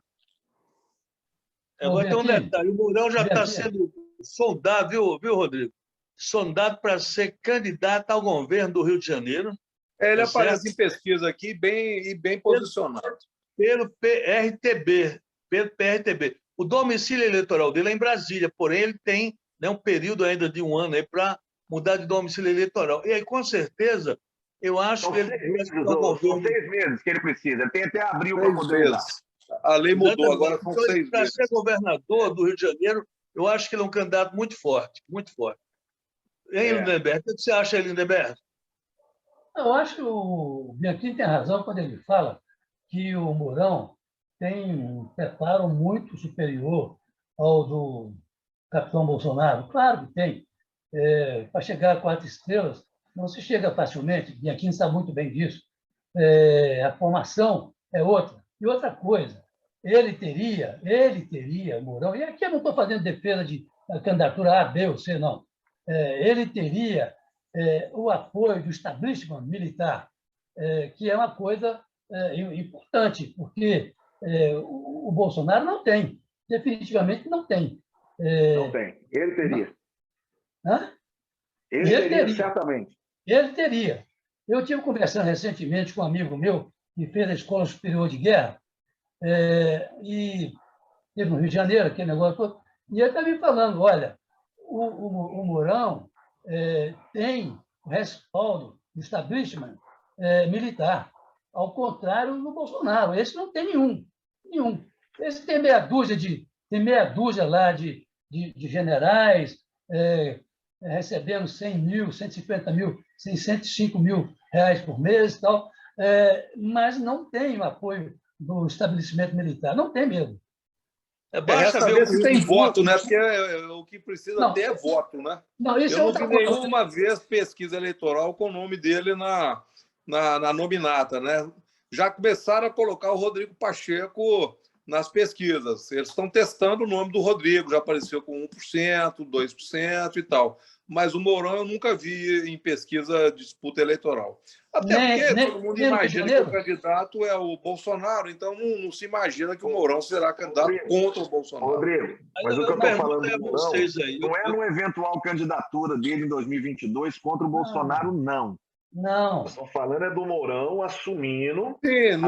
Agora tem um detalhe, o Mourão já está sendo sondado, viu, Rodrigo? Sondado para ser candidato ao governo do Rio de Janeiro. Ele aparece em pesquisa aqui bem posicionado. Pelo PRTB. O domicílio eleitoral dele é em Brasília, porém ele tem um período ainda de 1 ano para mudar de domicílio eleitoral. E aí, com certeza, eu acho são que ele... 6 meses, são 6 meses que ele precisa. Ele tem até abril para poder mudar. A lei mudou, agora são 6 meses. Para ser governador do Rio de Janeiro, eu acho que ele é um candidato muito forte, muito forte. Hein, Lindenberg? O que você acha, Lindenberg? Eu acho que o Bianchini tem razão quando ele fala que o Mourão tem um preparo muito superior ao do capitão Bolsonaro. Claro que tem. Para chegar a 4 estrelas, não se chega facilmente. Bianchini sabe muito bem disso. A formação é outra. E outra coisa, ele teria, Mourão, e aqui eu não estou fazendo defesa de candidatura A, B ou C, não. Ele teria o apoio do establishment militar, que é uma coisa importante, porque o Bolsonaro não tem, definitivamente não tem. Não tem. Ele teria. Hã? Ele teria, certamente. Ele teria. Eu tive conversando recentemente com um amigo meu que fez a Escola Superior de Guerra, e teve no Rio de Janeiro, aquele negócio todo, e ele está me falando, olha, o Mourão tem o respaldo do establishment militar, ao contrário do Bolsonaro. Esse não tem nenhum. Esse tem meia dúzia lá de generais recebendo 100 mil, 150 mil, 105 mil reais por mês e tal, mas não tem o apoio do estabelecimento militar. Não tem mesmo. Basta ver se tem voto, né? Porque o que precisa ter é voto, né? Não, eu não vi nenhuma vez pesquisa eleitoral com o nome dele na nominata, né? Já começaram a colocar o Rodrigo Pacheco nas pesquisas. Eles estão testando o nome do Rodrigo, já apareceu com 1%, 2% e tal. Mas o Mourão eu nunca vi em pesquisa de disputa eleitoral. Até porque todo mundo imagina que o candidato é o Bolsonaro, então não se imagina que o Mourão será candidato contra o Bolsonaro. Rodrigo, mas o que eu estou falando do Mourão não é numa eventual candidatura dele em 2022 contra o Bolsonaro, não. Não. Estou falando do Mourão assumindo. Sim,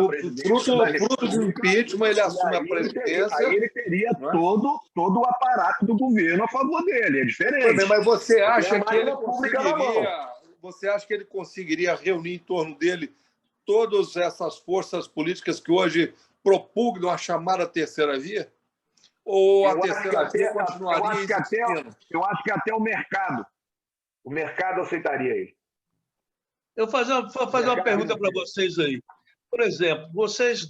fruto do impeachment, ele assume a presidência. Aí ele teria todo o aparato do governo a favor dele. É diferente. Mas você acha que ele conseguiria? Você acha que ele conseguiria reunir em torno dele todas essas forças políticas que hoje propugnam a chamada terceira via? Ou a terceira via continuaria existindo? Eu acho que até o mercado aceitaria ele. Eu vou fazer uma pergunta para vocês aí. Por exemplo, vocês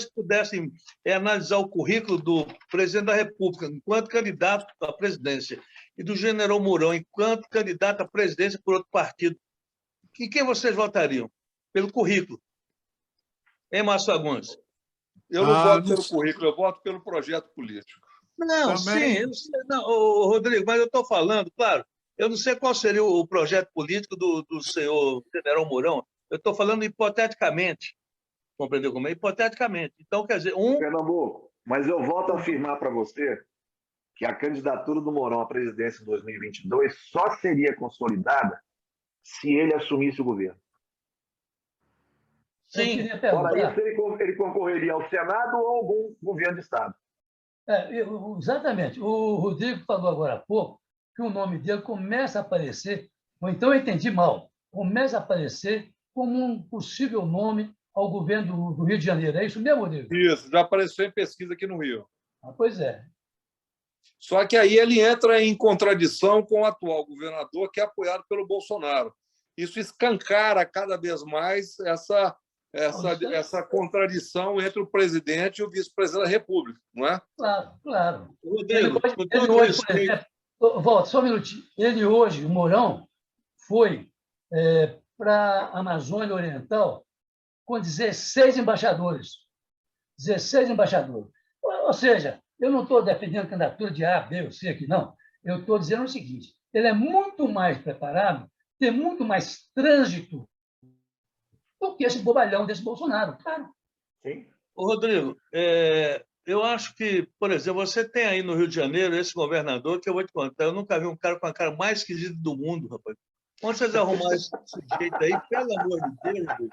pudessem analisar o currículo do presidente da República enquanto candidato à presidência e do general Mourão enquanto candidato à presidência por outro partido, em quem vocês votariam? Pelo currículo. Hein, Márcio Fagundes? Eu não voto pelo currículo, eu voto pelo projeto político. Não, sim, eu sei, não, Rodrigo, mas eu estou falando, claro, eu não sei qual seria o projeto político do senhor general Mourão, eu estou falando hipoteticamente, compreendeu como é? Hipoteticamente. Então, quer dizer, Pernambuco, mas eu volto a afirmar para você que a candidatura do Mourão à presidência em 2022 só seria consolidada se ele assumisse o governo. Eu sim, queria Fora perguntar. isso, ele concorreria ao Senado ou a algum governo de Estado. Exatamente. O Rodrigo falou agora há pouco que o nome dele começa a aparecer, ou então eu entendi mal, começa a aparecer como um possível nome ao governo do Rio de Janeiro. É isso mesmo, Rodrigo? Isso, já apareceu em pesquisa aqui no Rio. Pois é. Só que aí ele entra em contradição com o atual governador, que é apoiado pelo Bolsonaro. Isso escancara cada vez mais essa contradição entre o presidente e o vice-presidente da República, não é? Claro, claro. Rodrigo, com Ele todo hoje, por respeito, exemplo, volta só um minutinho. Ele hoje, o Mourão, foi para a Amazônia Oriental com 16 embaixadores. 16 embaixadores. Ou seja, eu não estou defendendo candidatura de A, B ou C aqui, não. Eu estou dizendo o seguinte: ele é muito mais preparado, tem muito mais trânsito do que esse bobalhão desse Bolsonaro. Claro. Sim. Rodrigo, eu acho que, por exemplo, você tem aí no Rio de Janeiro esse governador que eu vou te contar, eu nunca vi um cara com a cara mais esquisita do mundo, rapaz. Onde vocês arrumaram esse sujeito aí? Pelo amor de Deus, Rodrigo.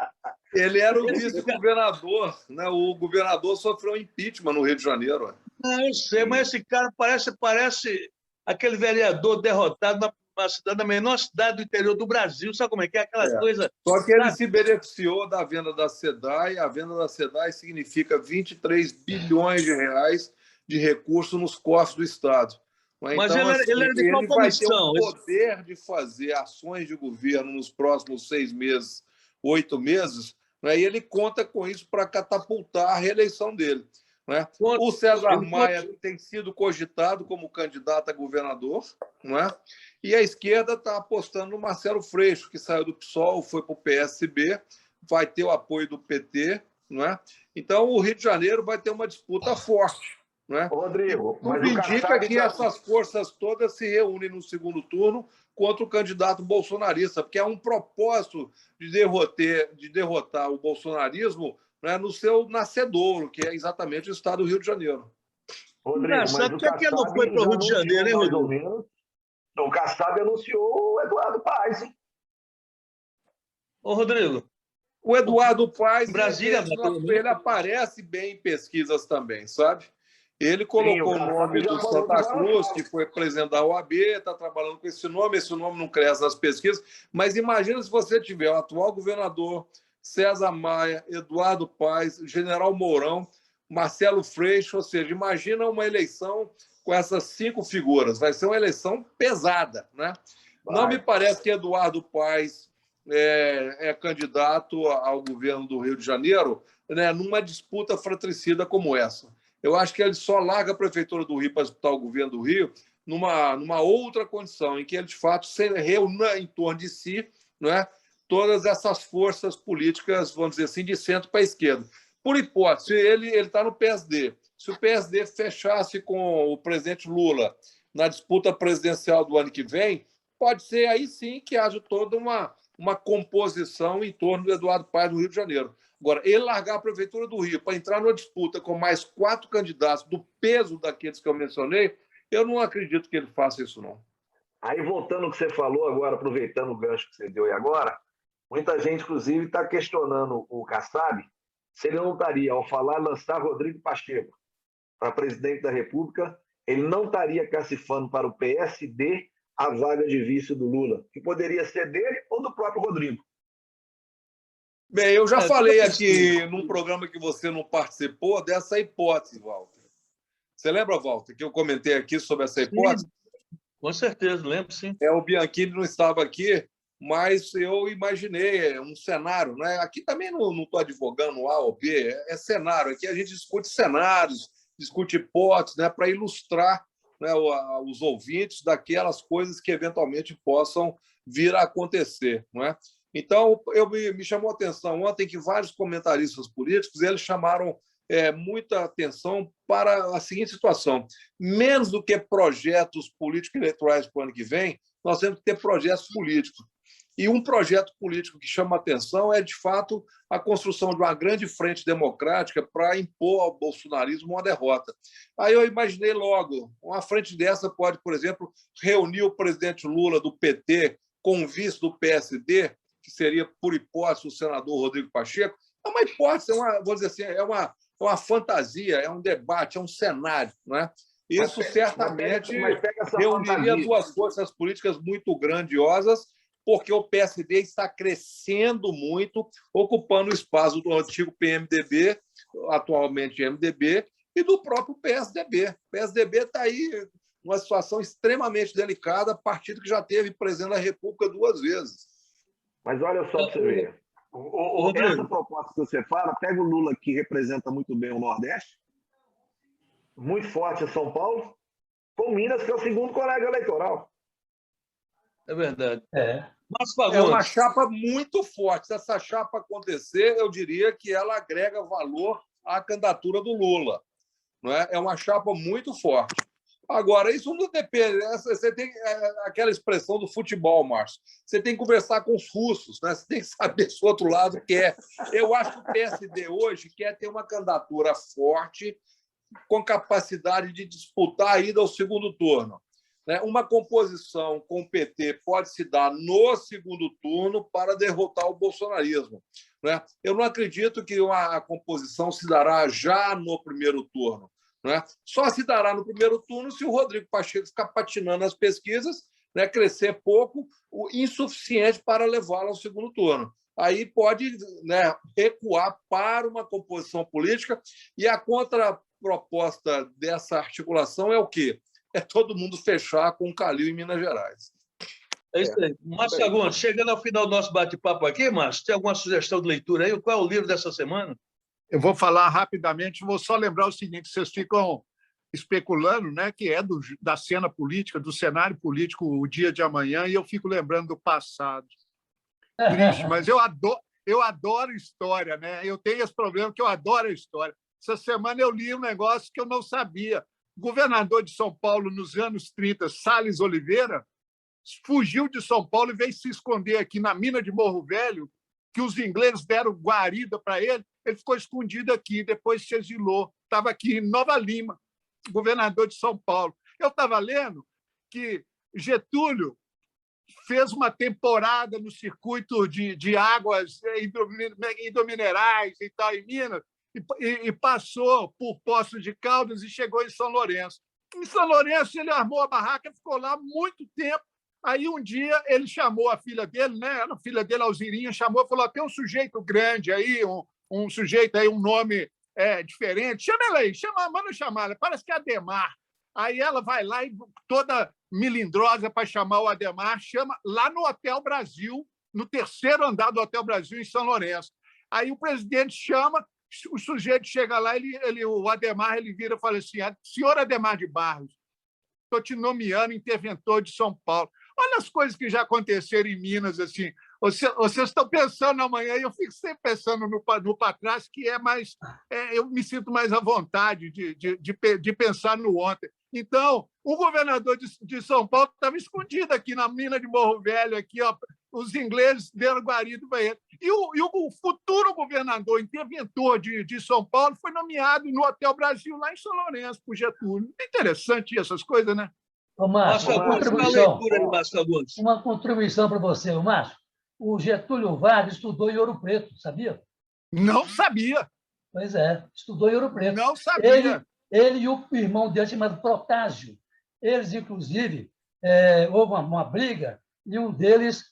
Ele era o vice-governador, né? O governador sofreu impeachment no Rio de Janeiro. Não, eu sei, mas esse cara parece aquele vereador derrotado na cidade, na menor cidade do interior do Brasil. Sabe como é que é aquela coisa? Só que ele se beneficiou da venda da SEDAI. A venda da SEDAI significa 23 bilhões de reais de recursos nos cofres do Estado. Mas então, ele era de qual ele vai ter comissão? o poder de fazer ações de governo nos próximos 6 meses, 8 meses, né? E ele conta com isso para catapultar a reeleição dele. Né? O César Maia tem sido cogitado como candidato a governador, não é? E a esquerda está apostando no Marcelo Freixo, que saiu do PSOL, foi para o PSB, vai ter o apoio do PT, não é? Então o Rio de Janeiro vai ter uma disputa forte. Não é? Rodrigo, tudo indica que essas forças todas se reúnem no segundo turno contra o candidato bolsonarista, porque há um propósito de derrotar o bolsonarismo, né, no seu nascedouro, que é exatamente o estado do Rio de Janeiro. Rodrigo, mas por que ele não foi para o Rio de Janeiro, hein, Rodrigo? O Kassab anunciou o Eduardo Paes. Ô, Rodrigo. O Eduardo Paes, Brasília, ele aparece bem em pesquisas também, sabe? Ele colocou o nome do Santa Cruz, que foi presidente da OAB, está trabalhando com esse nome não cresce nas pesquisas, mas imagina se você tiver o atual governador, César Maia, Eduardo Paes, General Mourão, Marcelo Freixo, ou seja, imagina uma eleição com essas 5 figuras, vai ser uma eleição pesada, né? Não me parece que Eduardo Paes é candidato ao governo do Rio de Janeiro, né, numa disputa fratricida como essa. Eu acho que ele só larga a Prefeitura do Rio para disputar o governo do Rio numa outra condição, em que ele, de fato, se reúna em torno de si, não é, todas essas forças políticas, vamos dizer assim, de centro para a esquerda. Por hipótese, ele está no PSD. Se o PSD fechasse com o presidente Lula na disputa presidencial do ano que vem, pode ser aí sim que haja toda uma composição em torno do Eduardo Paes do Rio de Janeiro. Agora, ele largar a Prefeitura do Rio para entrar numa disputa com mais 4 candidatos do peso daqueles que eu mencionei, eu não acredito que ele faça isso, não. Aí, voltando ao que você falou agora, aproveitando o gancho que você deu aí agora, muita gente, inclusive, está questionando o Kassab se ele não estaria, ao falar, lançar Rodrigo Pacheco para presidente da República, ele não estaria cacifando para o PSD a vaga de vice do Lula, que poderia ser dele ou do próprio Rodrigo. Bem, eu já falei aqui num programa que você não participou dessa hipótese, Walter. Você lembra, Walter, que eu comentei aqui sobre essa hipótese? Sim, com certeza, lembro, sim. O Bianchini não estava aqui, mas eu imaginei um cenário. Né? Aqui também não estou advogando A ou B, é cenário. Aqui a gente discute cenários, discute hipóteses, né, para ilustrar, né, os ouvintes daquelas coisas que eventualmente possam vir a acontecer. Não é? Então, me chamou a atenção ontem que vários comentaristas políticos eles chamaram muita atenção para a seguinte situação. Menos do que projetos políticos eleitorais para o ano que vem, nós temos que ter projetos políticos. E um projeto político que chama atenção é, de fato, a construção de uma grande frente democrática para impor ao bolsonarismo uma derrota. Aí eu imaginei logo, uma frente dessa pode, por exemplo, reunir o presidente Lula do PT com o vice do PSD, que seria, por hipótese, o senador Rodrigo Pacheco. É uma hipótese, vou dizer assim, é uma fantasia, é um debate, é um cenário, não é? Isso certamente reuniria duas forças políticas muito grandiosas, porque o PSD está crescendo muito, ocupando o espaço do antigo PMDB, atualmente MDB, e do próprio PSDB. O PSDB está aí numa situação extremamente delicada, partido que já teve presidente da República 2 vezes. Mas olha só para você ver. Essa proposta que você fala, pega o Lula, que representa muito bem o Nordeste, muito forte em São Paulo, com Minas, que é o segundo colégio eleitoral. É verdade. Mas, é uma chapa muito forte. Se essa chapa acontecer, eu diria que ela agrega valor à candidatura do Lula. Não é? É uma chapa muito forte. Agora, isso não depende. Você tem aquela expressão do futebol, Márcio. Você tem que conversar com os russos, né? Você tem que saber se o outro lado quer. Eu acho que o PSD hoje quer ter uma candidatura forte, com capacidade de disputar a ida ao segundo turno. Uma composição com o PT pode se dar no segundo turno para derrotar o bolsonarismo. Eu não acredito que a composição se dará já no primeiro turno. Só se dará no primeiro turno se o Rodrigo Pacheco ficar patinando nas pesquisas, crescer pouco, o insuficiente para levá-lo ao segundo turno. Aí pode recuar para uma composição política, e a contraproposta dessa articulação é o quê? É todo mundo fechar com o Calil em Minas Gerais. É isso aí. Márcio Fagundes, chegando ao final do nosso bate-papo aqui, Márcio, tem alguma sugestão de leitura aí? Qual é o livro dessa semana? Eu vou falar rapidamente, vou só lembrar o seguinte: vocês ficam especulando, né, que é da cena política, do cenário político, o dia de amanhã, e eu fico lembrando do passado. Triste, mas eu adoro história, né? Eu tenho esse problema que eu adoro a história. Essa semana eu li um negócio que eu não sabia. O governador de São Paulo, nos anos 30, Salles Oliveira, fugiu de São Paulo e veio se esconder aqui na mina de Morro Velho, que os ingleses deram guarida para ele. Ele ficou escondido aqui, depois se exilou. Estava aqui em Nova Lima, governador de São Paulo. Eu estava lendo que Getúlio fez uma temporada no circuito de águas hidrominerais e tal, em Minas, e passou por Poços de Caldas e chegou em São Lourenço. Em São Lourenço, ele armou a barraca, ficou lá muito tempo. Aí, um dia, ele chamou a filha dele, né? A filha dele, Alzirinha, chamou e falou: tem um sujeito grande aí, um sujeito aí, um nome diferente. Chama ela aí, manda chamar ela. Parece que é Ademar. Aí ela vai lá e toda melindrosa para chamar o Ademar, chama lá no Hotel Brasil, no terceiro andar do Hotel Brasil, em São Lourenço. Aí o presidente chama, o sujeito chega lá, o Ademar, ele vira e fala assim: senhor Ademar de Barros, estou te nomeando interventor de São Paulo. Olha as coisas que já aconteceram em Minas, assim. Vocês estão pensando amanhã, e eu fico sempre pensando no para trás, que eu me sinto mais à vontade de pensar no ontem. Então, o governador de São Paulo estava escondido aqui na mina de Morro Velho, aqui, ó, os ingleses deram guarida para ele. E o futuro governador, interventor de São Paulo, foi nomeado no Hotel Brasil, lá em São Lourenço, por Getúlio. É interessante essas coisas, né? Ô, Márcio, uma contribuição para você, Márcio. O Getúlio Vargas estudou em Ouro Preto, sabia? Não sabia. Pois é, estudou em Ouro Preto. Não sabia. Ele e o irmão dele, chamado Protásio. Eles, inclusive, houve uma briga, e um deles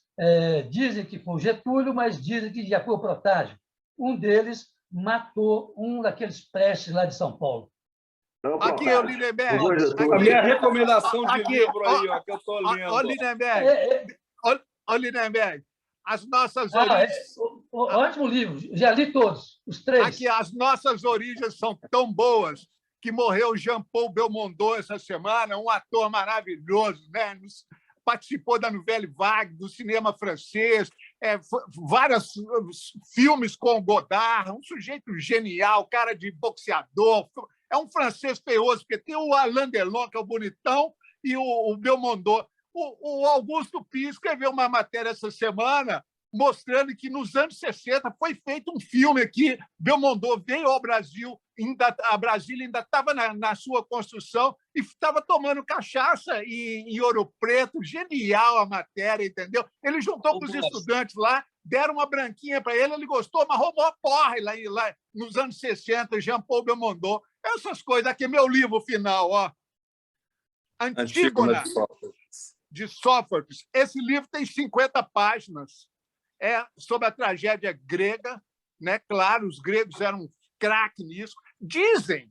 dizem que foi o Getúlio, mas dizem que já foi o Protásio. Um deles matou um daqueles prestes lá de São Paulo. Aqui, o Lindenberg. A minha recomendação de livro aí, ó, que eu estou lendo. Ó, Lindenberg, as nossas origens... Ótimo livro, já li todos, os 3. Aqui, as nossas origens são tão boas que morreu Jean-Paul Belmondo essa semana, um ator maravilhoso, né? Participou da Nouvelle Vague, do cinema francês, vários filmes com Godard, um sujeito genial, cara de boxeador. É um francês feioso, porque tem o Alain Delon, que é o bonitão, e o Belmondo. O Augusto Pio escreveu uma matéria essa semana mostrando que nos anos 60 foi feito um filme aqui, Belmondo veio ao Brasil, a Brasília ainda estava na sua construção e estava tomando cachaça em Ouro Preto. Genial a matéria, entendeu? Ele juntou com os estudantes lá, deram uma branquinha para ele, ele gostou, mas roubou porra lá nos anos 60, Jean-Paul Belmondo. Essas coisas. Aqui, meu livro final, ó. Antígona, de Sófocles. Esse livro tem 50 páginas. É sobre a tragédia grega, né? Claro, os gregos eram craque nisso. Dizem,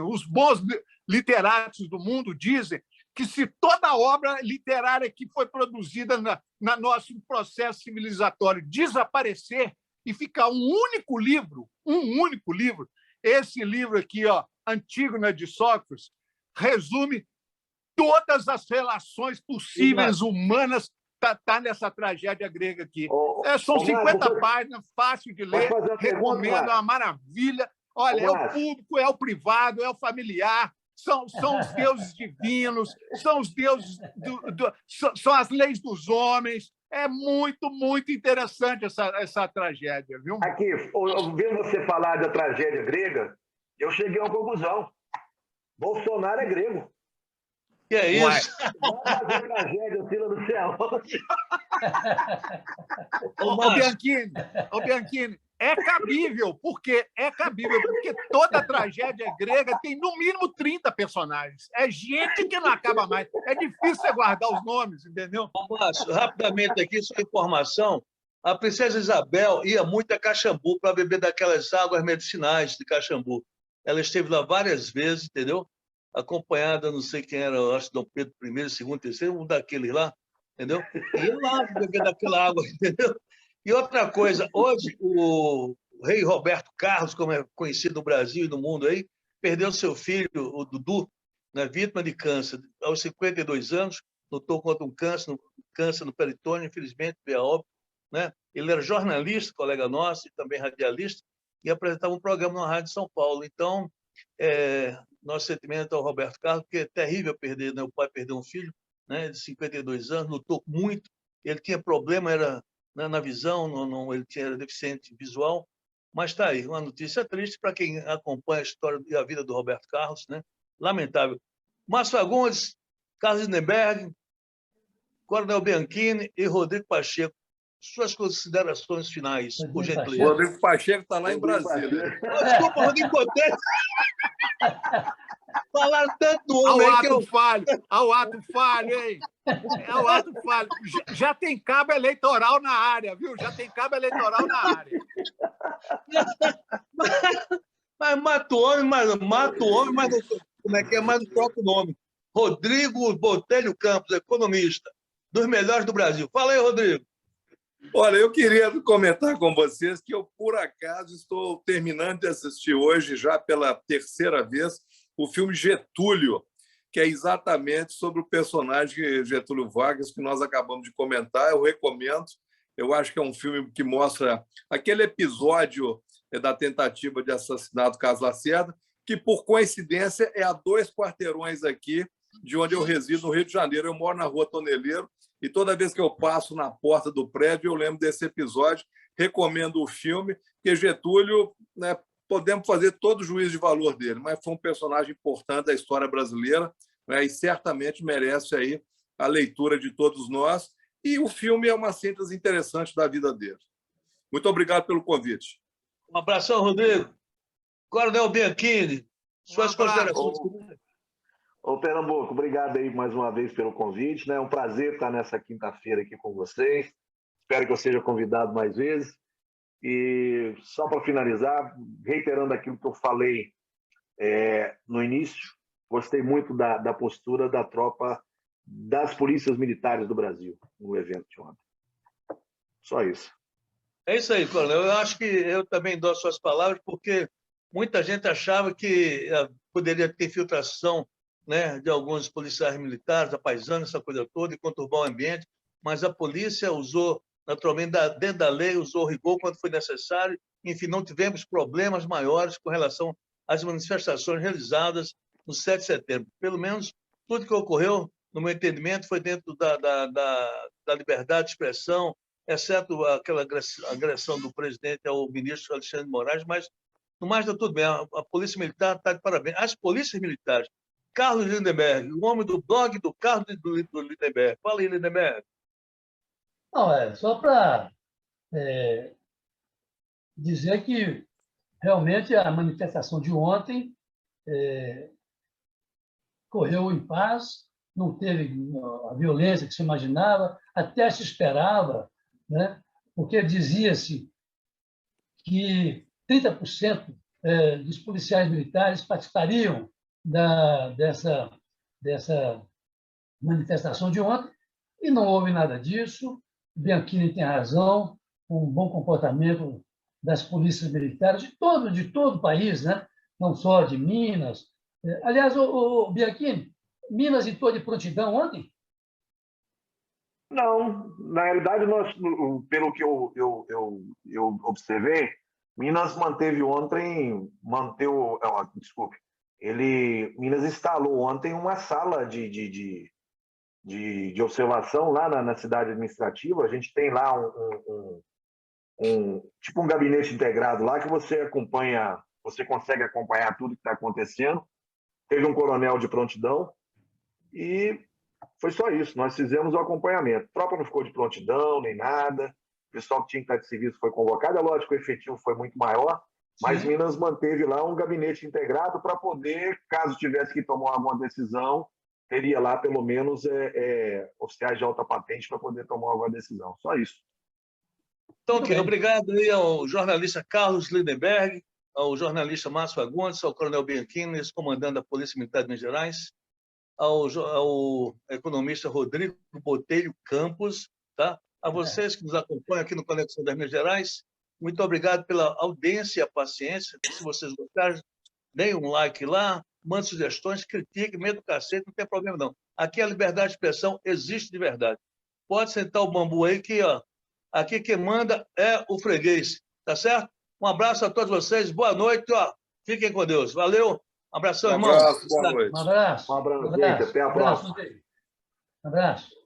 os bons literatos do mundo dizem que se toda obra literária que foi produzida na nosso processo civilizatório desaparecer e ficar um único livro, esse livro aqui, ó, Antígona de Sófocles, resume todas as relações possíveis humanas. Está nessa tragédia grega aqui. São 50 páginas, fácil de ler, recomendo, é uma maravilha. Olha, é o público, é o privado, é o familiar, são os deuses divinos, são os deuses, são as leis dos homens. É muito, muito interessante essa tragédia, viu? Aqui, ouvindo você falar da tragédia grega, eu cheguei a uma conclusão. Bolsonaro é grego. Que é isso? Vai fazer tragédia, fila do céu. Ô, Bianchini, é cabível, porque toda tragédia grega tem, no mínimo, 30 personagens. É gente que não acaba mais. É difícil você guardar os nomes, entendeu? Márcio, rapidamente aqui, sua informação. A princesa Isabel ia muito a Caxambu para beber daquelas águas medicinais de Caxambu. Ela esteve lá várias vezes, entendeu? Acompanhada, não sei quem era, eu acho Dom Pedro I, II, III, um daqueles lá, entendeu? E ia lá beber daquela água, entendeu? E outra coisa, hoje o rei Roberto Carlos, como é conhecido no Brasil e no mundo aí, perdeu seu filho, o Dudu, né, vítima de câncer. Aos 52 anos, lutou contra um câncer no peritônio, infelizmente, veio a óbito, né? Ele era jornalista, colega nosso, e também radialista, e apresentava um programa na Rádio São Paulo. Então, nosso sentimento ao Roberto Carlos, porque é terrível perder, né? O pai perdeu um filho, né, de 52 anos, lutou muito, ele tinha problema, era na visão, ele era deficiente visual, mas está aí, uma notícia triste para quem acompanha a história e a vida do Roberto Carlos, né? Lamentável. Márcio Fagundes, Carlos Lindenberg, Coronel Bianchini e Rodrigo Pacheco. Suas considerações finais, por gentileza. Rodrigo Pacheco está lá em Brasília. Desculpa, Rodrigo Pacheco. Falaram tanto do homem ao que ato falho, ao ato falho, hein? É o ato falho. Já tem cabo eleitoral na área, viu? Já tem cabo eleitoral na área. Mas mata o homem, mas como é que é? Mais o próprio nome. Rodrigo Botelho Campos, economista, dos melhores do Brasil. Fala aí, Rodrigo. Olha, eu queria comentar com vocês que eu, por acaso, estou terminando de assistir hoje, já pela terceira vez, o filme Getúlio, que é exatamente sobre o personagem Getúlio Vargas, que nós acabamos de comentar. Eu recomendo. Eu acho que é um filme que mostra aquele episódio da tentativa de assassinato do Carlos Lacerda, que, por coincidência, é a 2 quarteirões aqui de onde eu resido, no Rio de Janeiro. Eu moro na Rua Toneleiro, e toda vez que eu passo na porta do prédio, eu lembro desse episódio. Recomendo o filme, porque Getúlio, né, podemos fazer todo o juízo de valor dele, mas foi um personagem importante da história brasileira, né, e certamente merece aí a leitura de todos nós. E o filme é uma síntese interessante da vida dele. Muito obrigado pelo convite. Um abração, Rodrigo. Coronel Bianchini, suas considerações. Ô, Pernambuco, obrigado aí mais uma vez pelo convite, né? É um prazer estar nessa quinta-feira aqui com vocês. Espero que eu seja convidado mais vezes. E só para finalizar, reiterando aquilo que eu falei no início, gostei muito da postura da tropa das polícias militares do Brasil no evento de ontem. Só isso. É isso aí, Coronel. Eu acho que eu também dou as suas palavras, porque muita gente achava que poderia ter filtração, né, de alguns policiais militares, a paisana, essa coisa toda, e conturbar o ambiente, mas a polícia usou naturalmente, dentro da lei, usou rigor quando foi necessário. Enfim, não tivemos problemas maiores com relação às manifestações realizadas no 7 de setembro. Pelo menos tudo que ocorreu, no meu entendimento, foi dentro da liberdade de expressão, exceto aquela agressão do presidente ao ministro Alexandre de Moraes, mas, no mais, está tudo bem. A Polícia Militar está de parabéns. As polícias militares, Carlos Lindenberg, o homem do blog do Carlos do Lindenberg. Fala aí, Lindenberg. Não, é só para dizer que realmente a manifestação de ontem correu em paz, não teve a violência que se imaginava, até se esperava, né? Porque dizia-se que 30% dos policiais militares participariam dessa manifestação de ontem, e não houve nada disso. Bianchini tem razão, um bom comportamento das polícias militares de todo o país, né? Não só de Minas. Aliás, o Bianchini, Minas entrou de prontidão ontem? Não, na realidade, pelo que eu observei, Minas manteve ontem, desculpe, Minas instalou ontem uma sala de observação lá na cidade administrativa. A gente tem lá tipo um gabinete integrado lá que você consegue acompanhar tudo que está acontecendo. Teve um coronel de prontidão e foi só isso. Nós fizemos o acompanhamento. A tropa não ficou de prontidão nem nada. O pessoal que tinha que estar de serviço foi convocado. É lógico que o efetivo foi muito maior, mas Sim. Minas manteve lá um gabinete integrado para poder, caso tivesse que tomar alguma decisão, teria lá pelo menos oficiais de alta patente para poder tomar alguma decisão. Só isso. Então, ok. Obrigado aí ao jornalista Carlos Lindenberg, ao jornalista Márcio Fagundes, ao coronel Bianchini, ex-comandante da Polícia Militar de Minas Gerais, ao economista Rodrigo Botelho Campos, tá? A vocês que nos acompanham aqui no Conexão das Minas Gerais, muito obrigado pela audiência e a paciência. Se vocês gostaram, deem um like lá, mande sugestões, critique, meta o cacete, não tem problema não. Aqui a liberdade de expressão existe de verdade. Pode sentar o bambu aí que, ó, aqui quem manda é o freguês, tá certo? Um abraço a todos vocês, boa noite, ó. Fiquem com Deus. Valeu, um abração, irmão. Um abraço, boa noite. Um abraço. Um abraço, gente. Até a próxima. Um abraço.